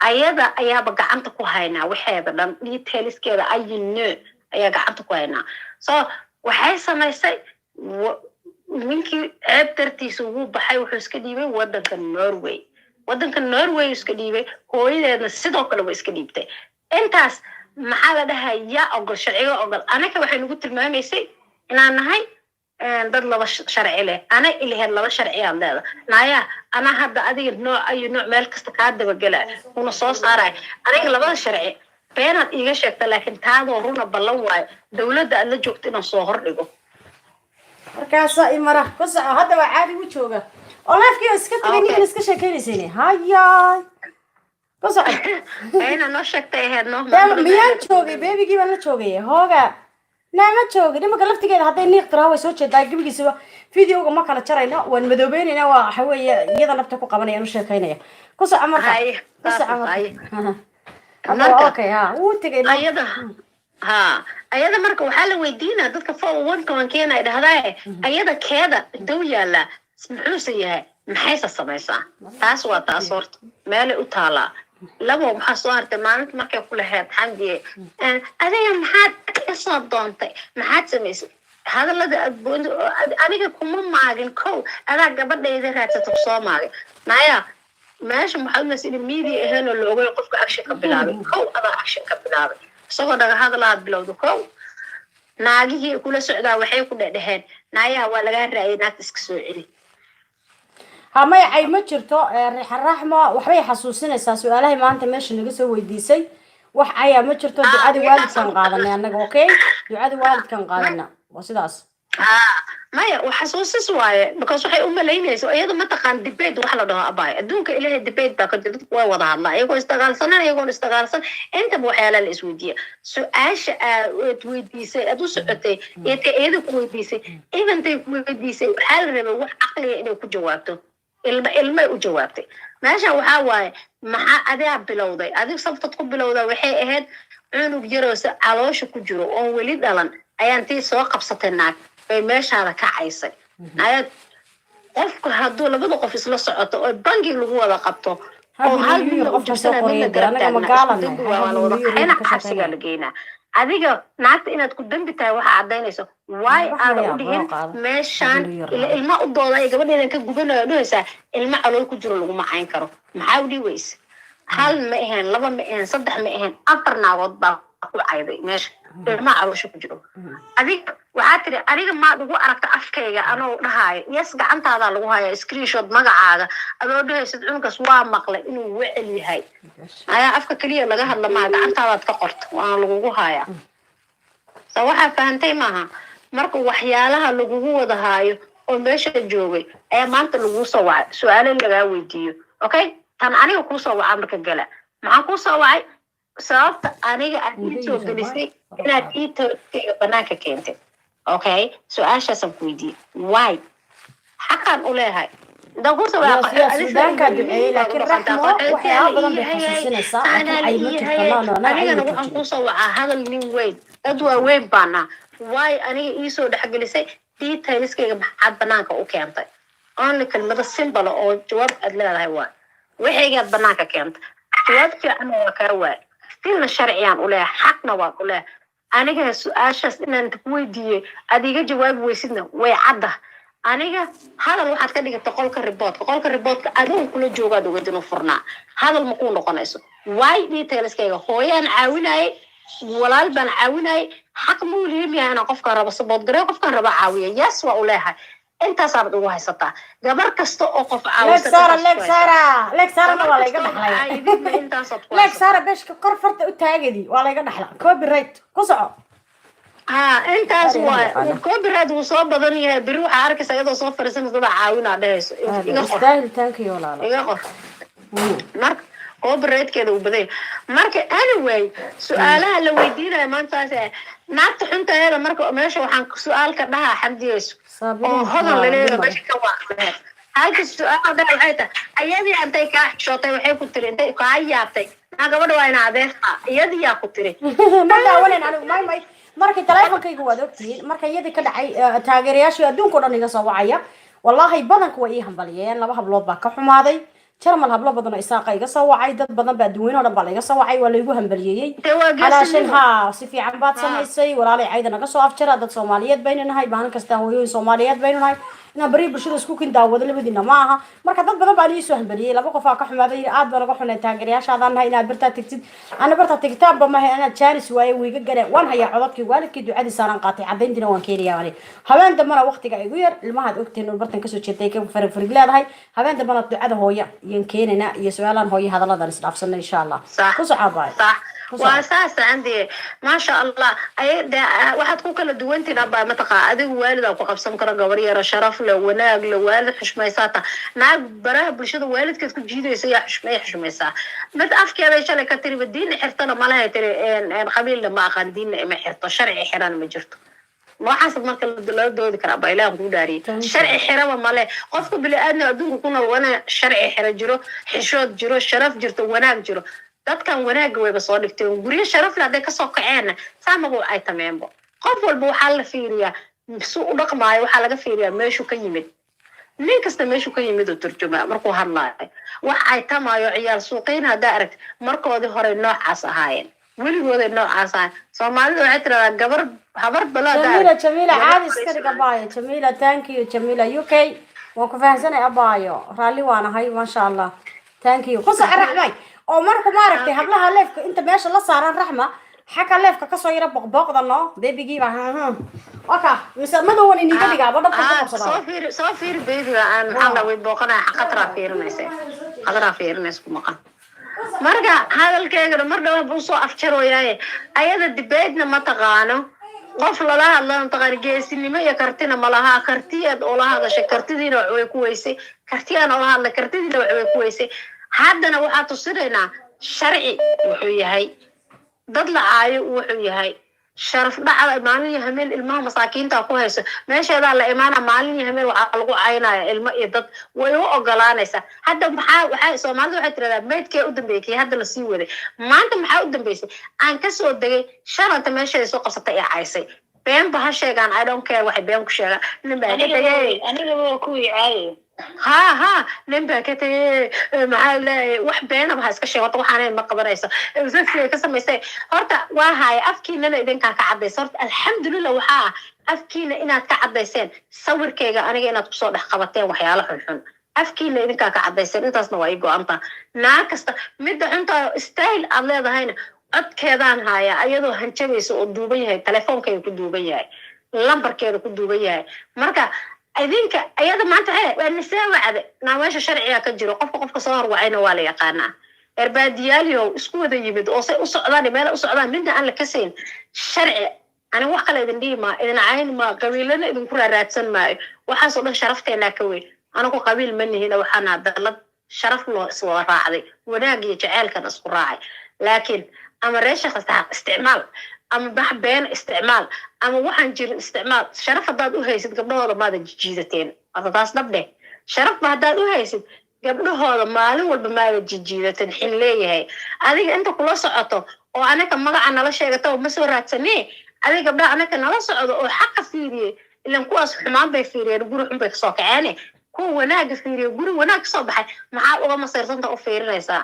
ayada ayaaba gacanta ku haynaa waxeeda dhan detailskeeda ayino ayaa gacanta ku haynaa so waxay samaysay ninkii ceeb dartiisa ugu baxay wuxuu iska dhiibay wadanka norway iska dhiibay hooyadeedna sidoo kale way iska dhiibtay intaas maxaa la dhahay yaa ogol sharciga ogol anaga waxay nagu tilmaamaysay inaan nahay dad laba sharci leh ana ilaheed laba sharci aad leeda naaya ana hadda adiga nooc ayo nooc meel kasta kaa dabagela una soo saaray aniga labada sharci beenaad iiga sheegta laakiin taadoo runa ballan waayo dowladda aad la joogto inaan soo hordhigo markaasa imara ku soco hadda waa caadi u jooga oo laafkii iska tagay ninkan iska sheekeynaysayne hayaay ku soco ayna noo sheegtay ahayd no miyaan joogay beebigii baan la joogay hooga naama joogay nimanka laftigeeda hadday niiq tiraa way soo jeedaa gebigiisaba videoga ma kala jarayno waan madoobeynayna waa waxa weeye iyada nafta ku qabanaya u sheekaynaya ku soco marka ku soco marka okay ha wuu tegay ayada ha ayada marka waxaa la weydiinaa dadka fowankawankeena ay dhahdaa ayada keeda dow yaala muxuuse yahay maxayse samaysaa taas waa taas horta meelay u taalaa labo maxaa soo hartay maalinta markay ku laheyd xamdiye adiga maxaad ka soo doontay maxaad samaysay hadallada aniga kuma maagin kow adaa gabadhayda raadsata kusoo maagay naya meesha maxaad umaysa in media ahaynoo la ogay qofka action ka bilaabay kow adaa action ka bilaabay isagoo dhaga hadalaad bilowda kow naagihii kula socdaa waxay ku dhedheheen naayaha waa lagaa raayay naagta iska soo celi hamay ay ma jirto raxmo waxbay xasuusinaysaa su-aalahay maanta meesha naga soo weydiisay wax ayaa ma jirto ducadii waalidkan qaadanay annaga okay ducadii waalidkan qaadana waa sidaas maya xasuusis waaye because waxay u malaynayso iyada mataqaan debate wax la dhaho abaay adduunka ilaahay debate baa ka jira dadku way wada hadlaa iyagoo istagaalsanan iyagoon istagaalsan intaba waxyaala la isweydiiya su-aasha aad weydiisay aad u socotay iyo ta iyada ku weydiisay eventay ku weydiisay waxaa la rabay wax caqliga inay ku jawaabto ilmay u jawaabtay meesha waxaa waaye maxaa adaa bilowday adig sabtad ku bilowda waxay ahayd cunug yaroose caloosha ku jiro oon weli dhalan ayaan tii soo qabsatay naag bay meeshaada kacaysay ayaad qofka hadduu labada qof isla socoto oo bangi lagu wada qabto oo hal midna u jirsana midna garab taagna xabsigaa la geynaa adiga naagta inaad ku dambi tahay waxaa cadaynayso waay aada u dhihin meeshaan ilma u dooda ay gabadheedan ka gubanayo dhahaysaa ilma calool ku jiro laguma cayn karo maxaa u dhihi weyse hal ma ahayn laba ma ahayn saddex ma ahayn 4 naagood baa ku cayday meesha ilma caloosha ku jiro adiga waxaa tiri aniga maad ugu aragta afkayga anoo dhahaayo yes gacantaadaa lagu hayaa screenshot magacaaga adoo dhahaysid cunugaas waa maqlay inuu wecel yahay ayaa afka keliya laga hadla maa gacantaadaad ka qorta waana lagugu hayaa so waxaa fahantay maaha marka waxyaalaha lagugu wada haayo oo meesha joogay ayaa maanta laguu soo wacay su-aalo lagaa weydiiyo okay tan aniga kuu soo wacaa marka gala maxaan kuu soo wacay sababta aniga aad ii soo gelisay inaad ii toogtayga banaanka keentay okay su-aashaasaan ku weydiiyey why xaqaan u leeyahay anigana waxaan kuusoo wacaa hadal nin weyn dad waaweyn baana why aniga iisoo dhexgelisay detailskayga maxaad banaanka u keentay only kelmado simbala oo jawaab aad leedahay waay wixaygaad banaanka keentay jawaab fiican waa kaa waay stilna sharciyaan u leeyahay xaqna waan u leeyahay aniga su-aashaas inaan ku weydiiyey aad iga jawaabi weysidna way cadda aniga hadal waxaad ka dhigata qolka riboodka adigu kula joogaad ogadinu furnaa hadal makuu noqonayso waay detailskayga hooyaan caawinayay walaal baan caawinayay xaq muu leemiyahay inaan qofkaan rabo sabood garee qofkaan raba caawiya yes waa u leeyahay intaasaad ugu haysataa gabar kasta oo qof caawisa waa layga dhaxlay beshka kor farta u taagadi waa layga dhaxla copyright ku soco انت اسوا كوبراد وصوب بدني بروح عارك سيدو صوب فرسن تبع عاونا دهيس يستاهل تانكي ولا لا iga qof marka koobareedkeeda uu baday marka anyway su'aalaha la weydiinayo maantaas naagta xuntaheeda marka meesha waxaan su'aalka dhahaa xagdiyeesu oo hodan laleeyahay meesha ka waaqnaa halka su'aal dhaha waxay tahay ayadii antay kaa xishootay waxay ku tiri intay kaa yaabtay naa gabadha waa ina adeerta iyadii yaa ku tiri ma daawanen anigu may markii taleefankayga waad ogtihiin marka iyadii ka dhacay taageerayaashii adduunka oo dhan iga soo wacaya wallahi badanku way ii hambaliyeen laba hablood baa ka xumaaday jarmal hablo badan oo isaaqa iga soo wacay dad badan baa dadweyne oo dhan baa laiga soo wacay waa laygu hambaliyeyey calaashan haa si fiican baad samaysay walaalay cayda naga soo afjara dad soomaaliyeed baynu nahay maalin kasta hooyooyin soomaaliyeed baynu nahay inaan bari bulshada isku kin daawado labadiina ma aha marka dad badan baa ii soo hambaliyey laba qof aa ka xumaaday aad baa naga xunay taageerayaashaadaan nahay inaad bartaa tegtid ana bartaa tegitaanba mahay inaad jaanis waaye wiiga gare waan hayaa codadkii waalidkii ducadii saaraan qaatay cadayntiina waan keenayaa ani habeen dambana waqtiga igu yar ilmahaad ogtiin oo bartan kasoo jeeday ka farig leedahay habeen dambana ducada hooya iyo keenana iyo su'aalaan hooyo hadaladan isdhaafsana insha Allah ku saxaabay واساس عندي ما شاء الله اي واحد كو كلا دوانتي نبا متقا اديق والد ku qabsan karo gabar yar sharaf leh wanaag leh waalid xushmaysaata naag baraha bulshada waalidka ku jiidaysa yaa xushmaysa mid afkeeda shalay ka tiri diin xirtana ma lahayd tiri qabiil ma aqaan diin ma xirto sharci xiran ma jirto waxaas marka la doodi kara ba ilaahu ku daariyo sharci xiraba ma leh qofka bili aadna adduunka kuna wana sharci xira jiro xishood jiro sharaf jirto wanaag jiro dadkan wanaaga wayba soo dhigteen guriyo sharaf leh haday ka soo kaceen saamagu ay tameenbo qof walba waxaa la fiiriyaa suu u dhaqmaayo waxaa laga fiiriyaa meeshuu ka yimid nin kasta meeshuu ka yimid oo turjuma markuu hadlaayo wax ay tamaayo ciyaal suuqiin haddaa aragt markoodii hore noocaas ahaayeen weligooday noocaas ahaayeen soomaalida waxay tiradaa gabar habar balaa jamiila caadi iska dhig abaayo jamiila thank you jamiila UK waan ku fahansanay abaayo raalli waan ahay maasha Allah thank you ku sax raxmay oo marka ma aragtay hablaha leefka inta meesha la saaran raxma xaka leefka ka soo yara boqboqdano baby ba oka misamadow in iniga dhigaa badab ka qabsada soo fiir baby aan alla way boqana xaqatra fiirinaysa qadara fiirinaysa kuma qan marka hadalkeega mar dhaw buu soo afjarooyay ayada dibeedna ma taqaano qof lala hadlaan taqargeesinimo iyo kartina malaha kartiyad oo la hadashay kartidiina way ku weysay kartiyana oo la hadla kartidiina way ku weysay haddana waxaa tusinayna sharci wuxuu yahay dad la caayo wuxuu yahay sharaf dhacda maalin iyo hameen ilmaha masaakiinta ku hayso meesheeda la imaana maalin iyo hameen waxa lagu caynaya ilmo iyo dad way u ogolaanaysa hadda waxa Soomaalidu waxay tiraahdaa meedkee u dambeeyay hadda la sii waday maanta maxaa u dambeysay aan ka soo dagay sharanta meesheeda soo qabsatay ee caysay been baha sheegan I don't care waxay been ku sheegan nin baa aniga waa kuwii caayay ها نبى كتير محل وحبينا بهاس كشيء وطبعا ما قبريسه زفي كسم يصير هرت وهاي أفكينا إذا كان كعدي صرت الحمد لله وحا أفكينا إنها كعدي سين صور كيجا أنا جينا تصور حقبتين وحياله حلحن أفكينا إذا كان كعدي سين أنت أصلا ويجو أنت ناكست مد أنت استايل الله ده هنا أد كذان هاي أيضا هنشبيس ودوبيه تلفون كي كدوبيه لمبر كي كدوبيه مركا idinka ayada maanta waa nisaa wacde naamaasha sharciga ka jiro qofka soo horwacayna waa la yaqaanaa erbaadiyaaliyo isku wada yimid oo say u socdaan meel u socdaan midna aan la kasayn sharci ana wax kale idin dhiima idin cayn ma qabiilana idin ku raadsan maayo waxaas oo dhan sharafteena ka weyn anagu qabiil ma nihiin waxaana dalad sharaf loo soo raacday wanaag iyo jaceelkan isku raacay laakiin ama reesha khasta isticmaal ama baxbeen isticmaal ama waxaan jirin isticmaal sharaf hadaad u haysid gabdhahooda maada jijiidateen hada taas dhabdhe sharaf hadaad u haysid gabdhahooda maalin walba maada jijiidateen xin leeyahay adiga inta kula socoto oo anaka magaca nala sheegato ma soo raadsanee adiga gabdhaha anaka nala socdo oo xaqa fiiriyey ilan kuwaas xumaan bay fiiriyeen guri xun bay kasoo kaceene kuwa wanaaga fiiriye guri wanaag kasoo baxay maxaa uga masayrtanta u fiirinaysaa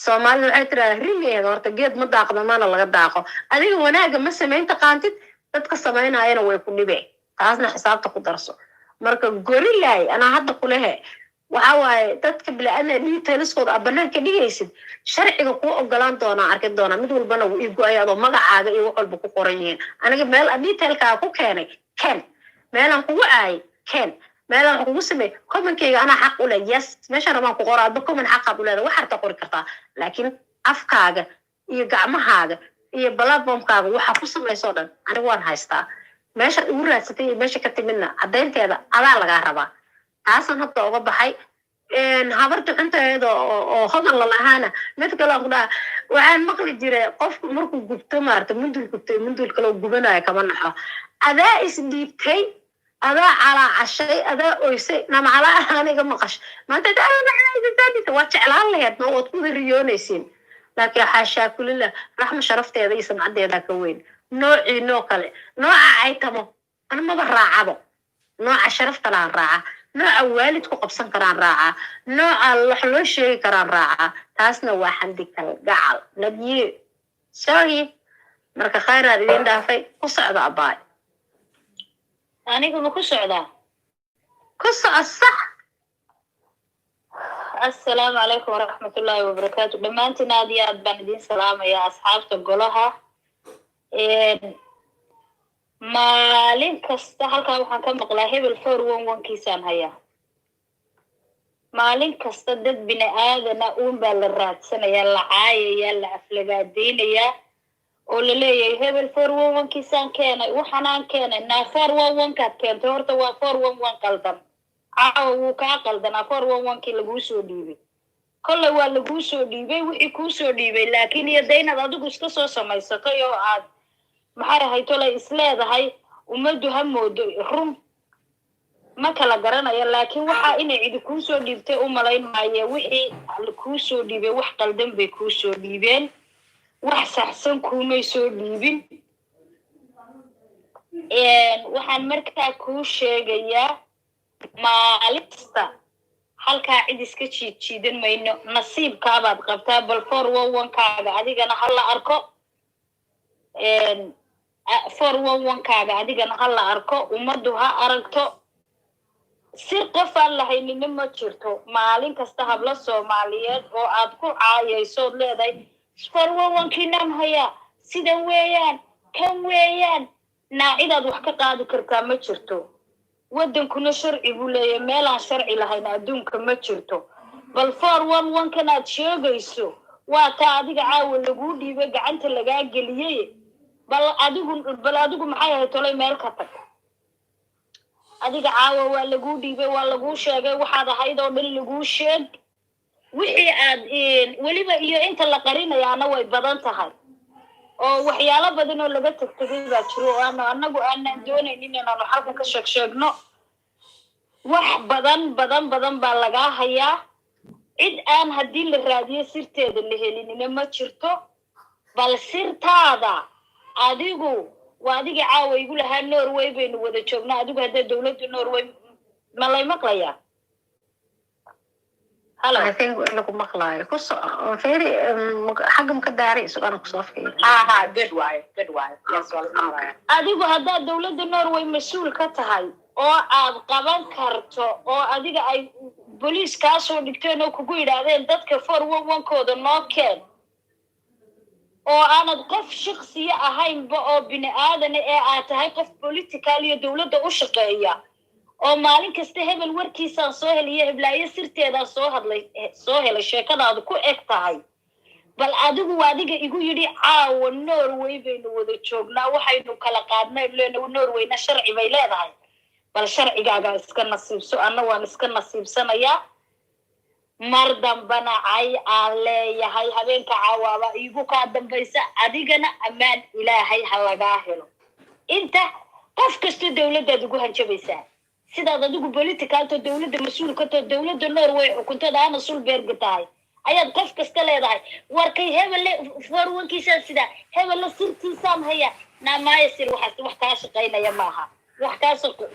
Soomaalidu waxay tiraahdaa rimeeyada horta geed ma daaqdo mana laga daaqo adiga wanaaga ma sameyn taqaantid dadka sameynayana way ku dhibeen taasna xisaabta ku darso marka gorilay ana hadda ku lehe waxa waaye dadka bilaadan detailskooda banaanka dhigaysid sharciga ku ogolaan doona arki doona mid walbana uu igu ayado magacaaga iyo wax walba ku qoran yihiin aniga meel detailka ku keenay ken meelan kugu aay ken meelan kugu samee commentkayga ana xaq u leeyahay yes meesha rabaan ku qoraa comment xaq u leeyahay waxa ta qori kartaa laakiin afkaaga iyo gacmahaaga iyo platformkaaga waxaa ku samayso dhan anigu waan haystaa meesha ugu raadsatay iyo meesha ka timidna caddaynteeda adaa lagaa rabaa taasan hadda uga baxay habarta xuntaeeda oo hodan lalahaana mid kale aan ku dhaha waxaan maqli jiray qofku markuu gubto maarata mundul gubtay mundul kale gubanayo kama naxo adaa isdhiibtay adaa calaacashay adaa oysay namacalaa aniga maqash maanta waa jeclaan laheed ma waad ku riyoonaysiin laakiin xaashaa kulila raxma sharafteeda iyo samcadeeda ka weyn noocii noo kale nooca aytamo ana maba raacabo nooca sharafta laan raaca nooca waalidku qabsan karaan raaca nooca wax loo sheegi karaan raaca taasna waa xandi kal gacal nabye sorry marka khayraad idin dhaafay ku socda abaay anigu ma ku socdaa ku soco sax assalaamu calaykum waraxmatullaahi wabarakaatu dhammaantiin aad iyo aad baan idiin salaamayaa asxaabta golaha maalin kasta halkaa waxaan ka maqlaa hebel 411kiisaan hayaa maalin kasta dad bini aadana uun baa la raadsanayaa la caayayaa la aflagaadeynayaa oo la leeyahay hebel 411kiisaan keenay waxanaan keenay naa 411kaad keentay horta waa 411 qaldan caawa wuu kaa qaldanaa 411kii laguu soo dhiibay kolley waa laguu soo dhiibay wixii kuu soo dhiibay laakiin iyo daynad adigu iska soo samaysatay oo aad maxay ahayd tolay isleedahay ummaddu ha moodo run ma kala garanayo laakiin waxaa inay cidi kuu soo dhiibtay u malayn maaye wixii kuu soo dhiibay wax qaldan bay kuu soo dhiibeen wax saxsan kuumay soo dhiibin waxaan markaa kuu sheegayaa maalista halkaa cid iska jiidan mayno nasiibkaabaad qabtaa bal 411kaaga adigana ha la arko 411kaaga adigana ha la arko ummaddu ha aragto si qof aan lahaynina ma jirto maalin kasta habla soomaaliyeed oo aad ku caayaysood leedahay 411kiinaan hayaa sidan weeyaan kan weeyaan naacidaad wax ka qaadi kartaa ma jirto waddankuna sharci buu leeyahay meelaan sharci lahayn adduunka ma jirto bal 411kan aad sheegayso waa taa adiga caawa laguu dhiibay gacanta lagaa geliyey bal adigu maxay ahayd tolay meel ka tag adiga caawa waa laguu dhiibay waa laguu sheegay waxaad ahayd oo dhan laguu sheeg wixii aad weliba iyo inta la qarinayaana way badan tahay oo waxyaalo badan oo laga tagtagay baa jiro oo anagu aanan doonaynin inaanu halkan ka sheegno wax badan baa lagaa hayaa cid aan haddii la raadiyo sirteeda la helinina ma jirto bal sirtaada adigu waa adiga caawa igu lahaa Norway baynu wada joognaa adigu hadda dawladda Norway ma lay maqlayaa Hello. I think lagu maqlaayo ku soo feeri xagam ka daaray su'aal ku soo feeri good way yes walaal adigu hadda dawladda Norway mas'uul ka tahay oo aad qaban karto oo adiga ay police ka soo dhigteen oo kugu yiraahdeen dadka 411kooda noo keen oo aanad qof shakhsi ahaynba oo bini aadan ee aad tahay qof political iyo dawladda u shaqeeya oo maalin kasta hebel warkiisaan soo heliyo heblaayo sirteedaan soo helay sheekadaadu ku eg tahay bal adigu adiga igu yidhi caawa Norway baynu wada joognaa waxaynu kala qaadnay leena Norwayna sharci bay leedahay bal sharcigaaga iska nasiibso anna waan iska nasiibsanayaa mar dambana ay aan leeyahay habeenka caawaaba igu ka dambaysa adigana amaan ilaahay ha lagaa helo inta qof kasta dawladda ugu hanjabaysaa sidaad adigu political to dawladda mas'uulka to dawladda Norway xukuntada ana Solberg tahay ayaad qof kasta leedahay warkay hebel 411kiisa sida hebel sirtiisaan haya naamaaya sir wax ka shaqeynaya maaha wax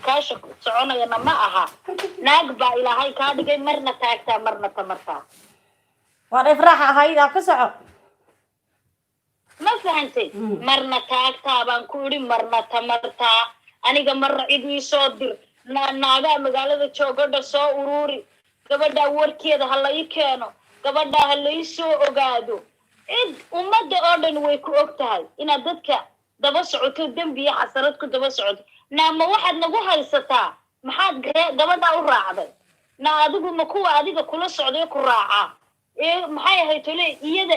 ka soconaya ma aha naag baa ilaahay ka dhigay marna taagta marna tamarta waa ifraax ahayd ka soco ma fahantay marna taagta baan ku yiri marna tamarta aniga marna idii soo dir naaga magaalada joogadha soo ururi gabadha warkeeda ha la ii keeno gabadha ha la ii soo ogaado cid ummadda oo dhan way ku og tahay inaad dadka daba socoto dambiya xasarad ku daba socoto naama waxaad nagu haysataa maxaad gabadha u raacday na adigu ma kuwa adiga kula socday ku raaca maxay ahayd tole iyada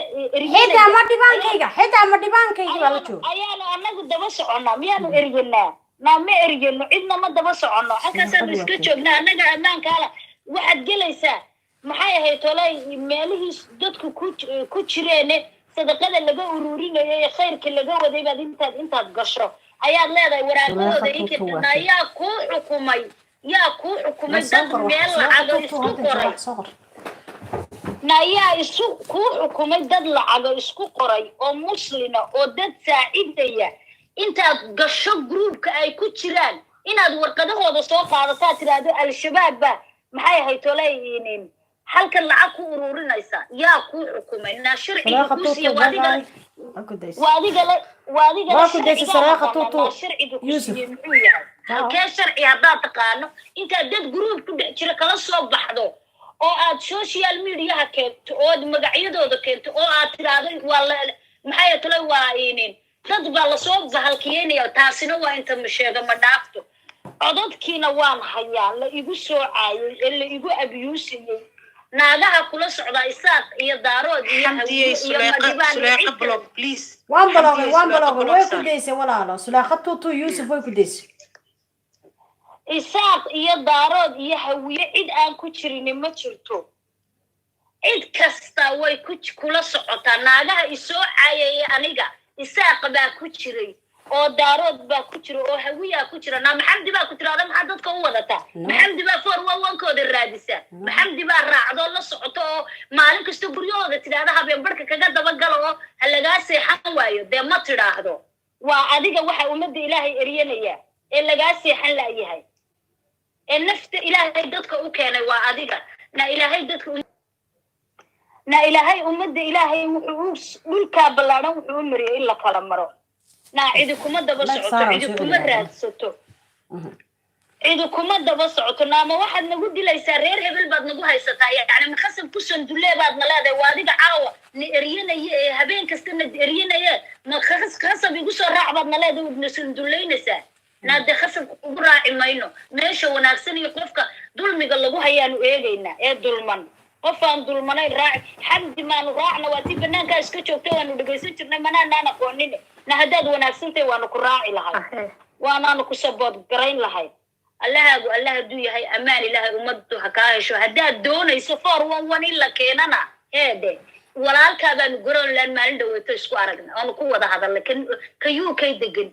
xitaa ma dhibaankayga waa la jooga ayaanu anagu daba soconnaa miyaanu eryanaa ma eryano cidna ma daba soconno halkaasaanu iska joognaa annaga ammaankaala waxaad gelaysaa maxay ahayd tole meelihii dadku ku jireene sadaqada laga ururinayo ee khayrka laga waday baad intaad gasho ayaad leedahay waraaqadooda inkirtana yaa kuu xukumay dad meel lacago isku qoray yaa kuu xukumay dad lacago isku qoray oo muslina oo dad saacidaya intaad gasho groupka ay ku jiraan inaad warqadahooda soo qaadataa tiraahdo al-shabaab ba maxay ahayd toleeyeen halkan lacag ku ururinaysa yaa kuu xukumay na sharciga ku siiya waadiga muxuu yahay halkee sharci haddaad taqaano intaad dad group ku dhex jira kala soo baxdo oo aad social mediaha keento ood magacyadooda keento oo aad tiraahdo maxay tole waa dad baa lasoo bahalkiyeynaya taasina waa inta masheega ma dhaafto codadkiina waan hayaa la igu soo caayay ee la igu abiyuusiyey naagaha kula socda isaaq iyo daarood iyo waan balogay way ku daysay walaalo Sulaykha tuutu Yuusuf way ku daysay isaaq iyo daarood iyo hawiye cid aan ku jirin ma jirto cid kasta way kula socotaa naagaha isoo caayay aniga isaaq baa ku jiray oo daarood baa ku jira oo hawiya ku jira maxamdi baa ku tiraada maxaa dadka u wadata maxamdi baa foorwankooda raadisa maxamdi baa raacdo la socoto oo maalin kasta guryahooda tiraada habeen barka kaga dabagalo oo halagaa seexan waayo dee ma tiraahdo waa adiga waxa ummadda ilaahay eryanaya ee lagaa seexan laayahay ee nafta ilaahay dadka u keenay waa adiga ilaahay ummadda ilaahay wuxuu dhulkaa ballaaran wuxuu u mariyay in la kala maro cidi kuma daba socoto cidi kuma raadsato cidi kuma daba socoto naama waxaad nagu dilaysaa reer hebel baad nagu haysataa yacni makasab ku sandulee baad na leedahay waa adiga caawa na eryanaya ee habeen kasta na eryanaya makasab igu soo raac baad na leedahay na sanduleynaysaa naade khasab ugu raaci mayno meesha wanaagsan iyo qofka dulmiga lagu hayaanu eegaynaa ee dulman qofaan dulmanay raaci xamdi maanu raacna waa tii banaankaa iska joogta waanu dhegaysan jirnay manaanaan aqoonin na haddaad wanaagsantahay waanu ku raaci lahay waanaanu ku sabood garayn lahay allahaagu allah hadduu yahay ammaan ilaahay ummaddu ha kaa hesho haddaad doonayso 411 in la keenana heede walaalkaabaanu garoonland maalin dhaweeto isku aragna oonu ku wada hadalnay ka UK degan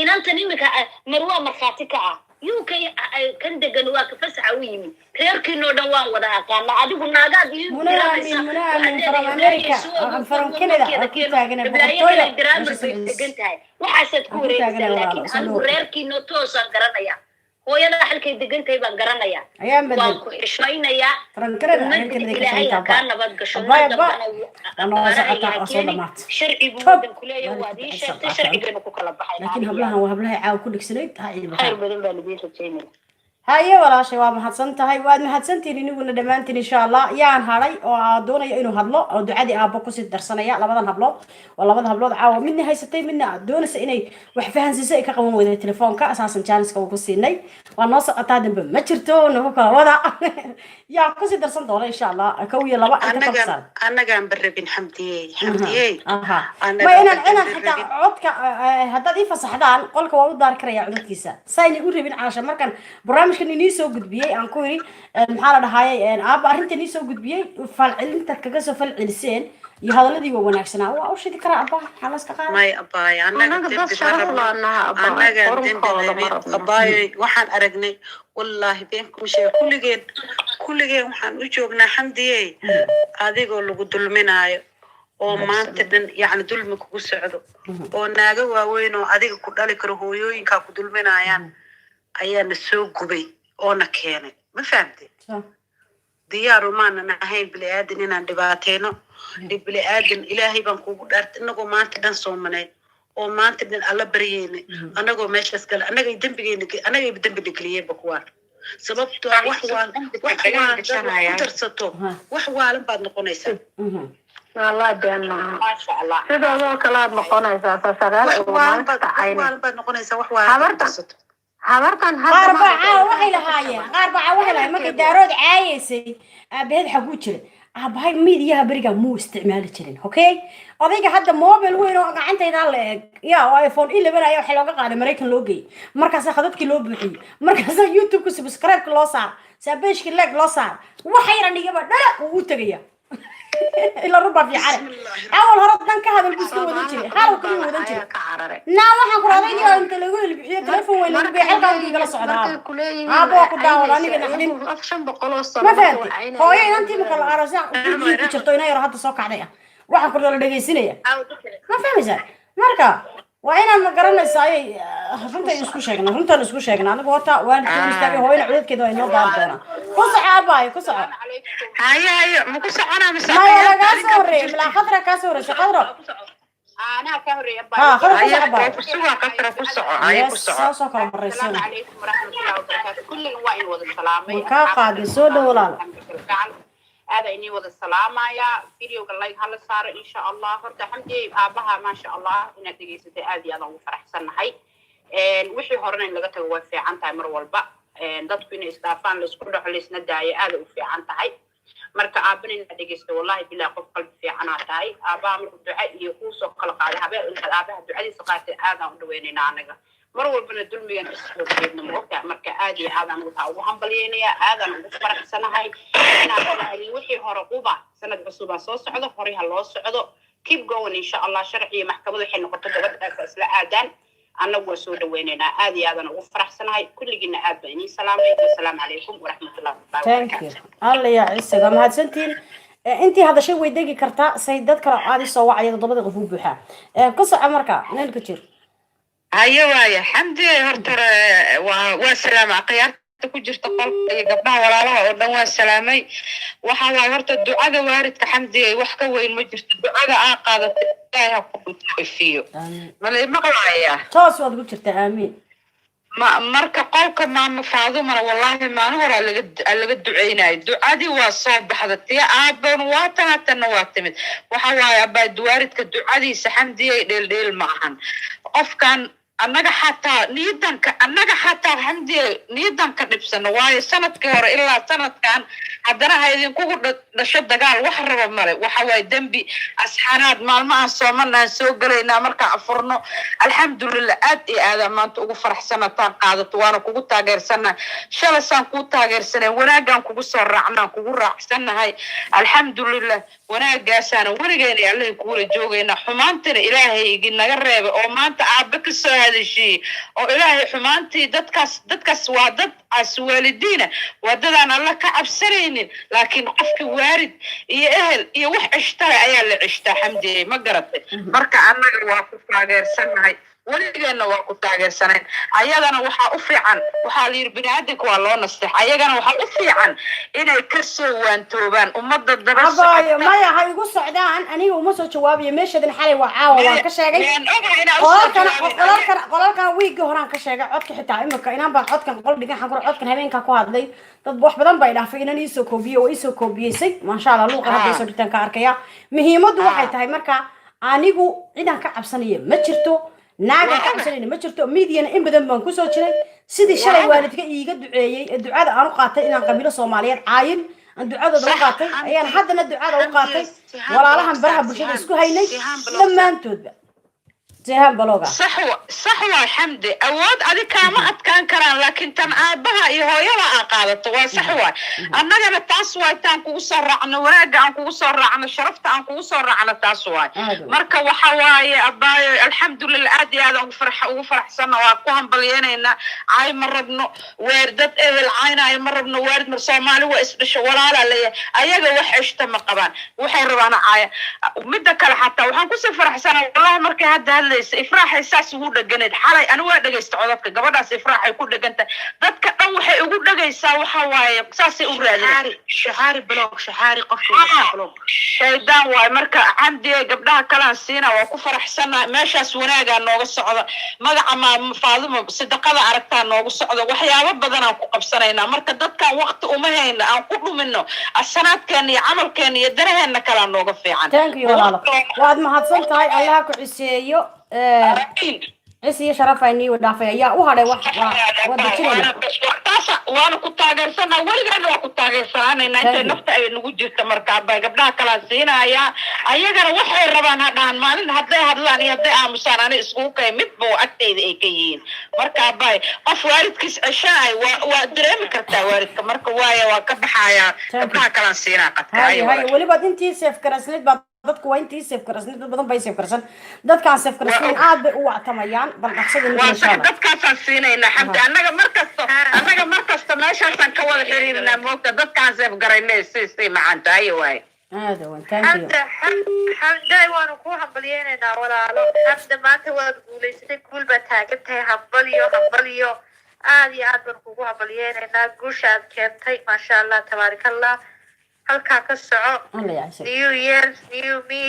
inantan imika marwaa markhaati ka ah UK kan degan waa ka fasaxa u yimi reerkiinoo dhan waan wada aqaana adigu naagaad iyo waxaasaad ku wareegaysaa laakiin anigu reerkiinoo toosaan garanaya hooyada halkay degan tahay baan garanaya waan ku xishmaynayaa ilaahay kaa nabad gasho sharcigu wadan kuleeya waad ii sheegtay sharcigeenu ku kala baxay laakiin hablahan waa hablahay caaw ku dhigsanayd khayr badan baan idiin rajaynaya haye walaashay waa mahadsan tahay waad mahadsantiin iniguna dhammaantiin insha Allah yaan haray oo doonaya inuu hadlo oo ducadii aabbo ku sii darsanaya labadan hablood oo labada hablood caawa midna haysatay midna doonaysa inay wax fahansiiso ay ka qaban weyday telefoonka asaasan jaaniska ugu siinay waa noo socotaa dambe ma jirto nagu kala wada yaa ku sii darsan doona insha Allah kow iyo laba inta ka san anagaan barabin xamdiyey ma inaan xitaa codka haddaad ii fasaxdaan qolka waa u daar karaya codkiisa sayni u rabin caasha markan barnaamijkan inii soo gudbiyey aan ku yiri maxaa la dhahaayay aaba arrintan inii soo gudbiyey falcelinta kaga soo falceliseen iyo hadaladii waa wanaagsanaa waa u shidi karaa abaa xalas ka qaad may abaay anaga waxaan aragnay wallahi beenku sheeg kulligeen waxaan u joognaa xamdiyey adigoo lagu dulminaayo oo maanta dhan yacni dulmi kugu socdo oo naaga waaweyn oo adiga ku dhali karo hooyooyinkaa ku dulminaayaan ayaana soo gubay oona keenay ma fahamtay diyaaru maanan ahayn bili-aadan inaan dhibaateyno bili-aadan ilaahay baan kugu dhaartay inagoo maanta dhan soomanayn oo maanta dhan alla baryeynay anagoo meeshaas gala anagay dembi negeliyeenba kuwaan sababtoo wax darsato wax waalan baad noqonaysaa والله بأنه ما شاء الله هذا هو كلام مقنع ساسرار وما بعد نقنيسا habartan qaarba waxay lahaayeen ma ka daarood caayisay abeed xagu jira aabbahay miidiyaha beriga muu isticmaali jirin okay odayga hadda mobile weyn oo gacantayda la eeg yaa oo iPhone 11 ayaa waxa looga qaaday Mareykan loo geeyay markaas khadadkii loo buuxiyay markaas YouTube ku subscribe loo saar saabeshki like loo saar waxayna dhigaba dhala uu tagaya ila ruba fi xare awal hore dan ka hadal bisku wada jiray hal ku wada jiray naa waxaan ku raadin inta lagu bixiyo telefoon weyn lagu bixiyo halkaan igala socdaa abo ku daawada aniga naxdin ma fahanti hooyo inantii ma kala arasa ku jirto inay yar hadda soo kacday waxaan ku dhala dhageysinaya ma fahmaysaa marka waa inaan garanaysaa runtan isku sheegna anigu horta waan istaagay hooyna cudadkeeda waa inoo daan doona ku saxaabay ku sax hayo ma ku socona mise ma laga soo horeey la khadra ka soo horeey khadra أنا كهري ku soco hayo ku soco soo kala maraysan السلام عليكم ورحمة الله وبركاته كل الوعي وذا السلام ka qaadi soo dhawlaan هذا إني وذا السلام يا فيديو قال لي هلا صار إن شاء الله فرت حمدي أبها ما شاء الله إن تجي ستأذي هذا وفرح سنة هاي وحي هرنا اللي قلت هو في عن تامر والبا ضد بين استعفان لسكول حليس نداعي هذا وفي عن تاعي marka aabana in dhageysto wallahi bilaa qof qalbi fiican ah tahay aabaa markuu duca iyo ku soo kala qaaday habeen inta aabaha ducadiisa qaatay aadaan u dhaweynayna anaga mar walbana dulmigan isoo jeedna moogta marka aad iyo aadaan ugu hambalyeynaya aadaan ugu faraxsanahay inaan wixii hore quba sanad cusub soo socdo hore ha loo socdo keep going insha Allah sharci maxkamadu waxay noqoto gabadha isla aadaan anagu waa soo dhaweynayna aad iyo aadaan ugu faraxsanahay kulligiina aad baan idin salaamay assalaamu calaykum waraxmatullaahi wabarakaatuh alla ya ciisaga mahadsantiin intii hadashay way degi kartaa say dad kale caadi soo wacay todobada qof u buuxa ka soco marka neelka jir hayo waaya xamdi horta waa salaam aqyaarta ku jirta qolka iyo gabdhaha walaalaha oo dhan waa salaamay waxa waa horta ducada waaridka xamdi wax ka weyn ma jirto ducada aa qaadatay ilaahay ha ku fiiyo malay maqlaaya toos waad ku jirtaa aamin marka qolka maama faadumana wallahi maalin hore laga duceynayo ducadii waa soo baxda tiya aaban waa tanatana waa timid waxa waaye abaa duwaaridka ducadiisa xamdiyay dheeldheel ma ahan qofkan annaga xataa xamdiye niidanka dhibsano waayo sanadkii hore ilaa sanadkan haddana ha idinkugu dhasho dagaal wax raba male waxa waaye dembi asxaanaad maalmahan soomanaan soo gelaynaa markaan afurno alxamdulilah aad iyo aada maanta ugu faraxsanataan qaadato waana kugu taageersannahay shalasaan kuu taageersanay wanaagaan kugu soo raacnaan kugu raacsannahay alxamdulilah wanaagaasaana weligeena allahin kuwala joogaynaa xumaantana ilaahay iginaga reeba oo maanta aabbe ka soo hadashiyey oo ilaahay xumaantii dadkaas waa dad aswaalidiina waa dadaan alla ka cabsanaynin laakiin qofkii waarid iyo ehel iyo wax cishtale ayaa la cishtaa xamdiyey ma garatay marka annaga waa ku taageersannahay weligeena waa ku taageersanayn ayadana waxaa u fiican waxaa la yidhi biniaadanka waa loo nasteex ayagana waxaa u fiican inay ka soo waantoobaan ummadda daba abaayo maya ha igu socdaan aniga uma soo jawaabiyo meeshadan xalay waa caawa waan ka sheegay qolalkan wiigii horaan ka sheegay codka xitaa imika inaan baan codkan qol dhigan xan kula codkan habeenkaa ku hadlay dad wax badan bay dhaafay inaan iisoo koobiye oo iisoo koobiyeysay maasha allah luuqa hadda soo dhigtaan ka arkaya muhiimaddu waxay tahay marka anigu cidan ka cabsanaya ma jirto naaga ka cabsanayna ma jirto miidiyana in badan baan ku soo jiray sidii shalay waalidka iiga duceeyay ducada aan u qaatay inaan qabiilo Soomaaliyeed caayin aan ducadooda u qaatay ayaan haddana ducada u qaatay walaalahan baraha bulshada isku haynay dhammaantoodba جهان بلوغا صح حمدي أود أديك ما أتكان كران لكن تن أبها يهويلا أقالت وصحوا أنا جب تاسوا تان كوسر عن ورق عن كوسر عن شرفت عن كوسر عن تاسوا مركا وحواي أبا الحمد لله أدي هذا وفرح سنة وأقوهم بلينا إن عاي مربنا وردت العين عاي مربنا ورد مرسومالي وإسبش ولا لا أيها وحش تم قبان وحرب أنا عاي ومدك حتى وحنكوسر فرح سنة والله مركا هذا إفراح إحساس هو دجنت حالي أنا واحد جيست عذابك قبل ناس إفراح يكون دجنت ذاتك أول شيء يقول دجيس وحواي قصاص أوراد شحاري بلوك شحاري قفل بلوك شيدان ومركا عندي قبلها كلام سينا وكفر حسنا ماشى سوناجا نوق الصعدة ما فاضم صدقة عرفتها نوق الصعدة وحياة بدنا وقبسنا مركا ذاتك وقت أمهين أو كل منه السنة كان عمل كان يدرها إن كلام نوق في عن. Thank you والله. وعد ما هتصلت هاي الله كعسيو. عيسى شرف إني ودافع يا وهذا ودتشينا waana ku taageersanaa weligaana waa ku taageersananayna intay nafta ay nagu jirta markaa bay gabdhaha kala siinaya ayagana waxay rabaan hadhaan maalin hadday hadlaan iyo hadday aamusaan ani iskugu kay midba agteyda ay ka yihiin markaa bay qof waalidkiis ceshaay waa dareemi kartaa waalidka marka waaya waa ka baxaya gabdhaha kala siinaa qadka هاي ولبا انتي سيف كرسلت dadku waa intii safe karsan dad badan bay safe karsan dadkaan safe karsan aad bay u wactamayaan bal dhaqsada in waa sax dadkaasaan siinayna xamdi annaga markasta meeshaasaan ka wada xiriirnaa moogta dadkaan safe garaynay si macanta ayo waay هذا وين thank you حمداي وانا كو همبلييننا walaalo hadda maanta waad guuleysatay guul baa taagantahay hambalyo aad iyo aad baan kugu hambalyeynaa guushaad keentay maasha allah tabaarakallah halkaa ka soco new year new me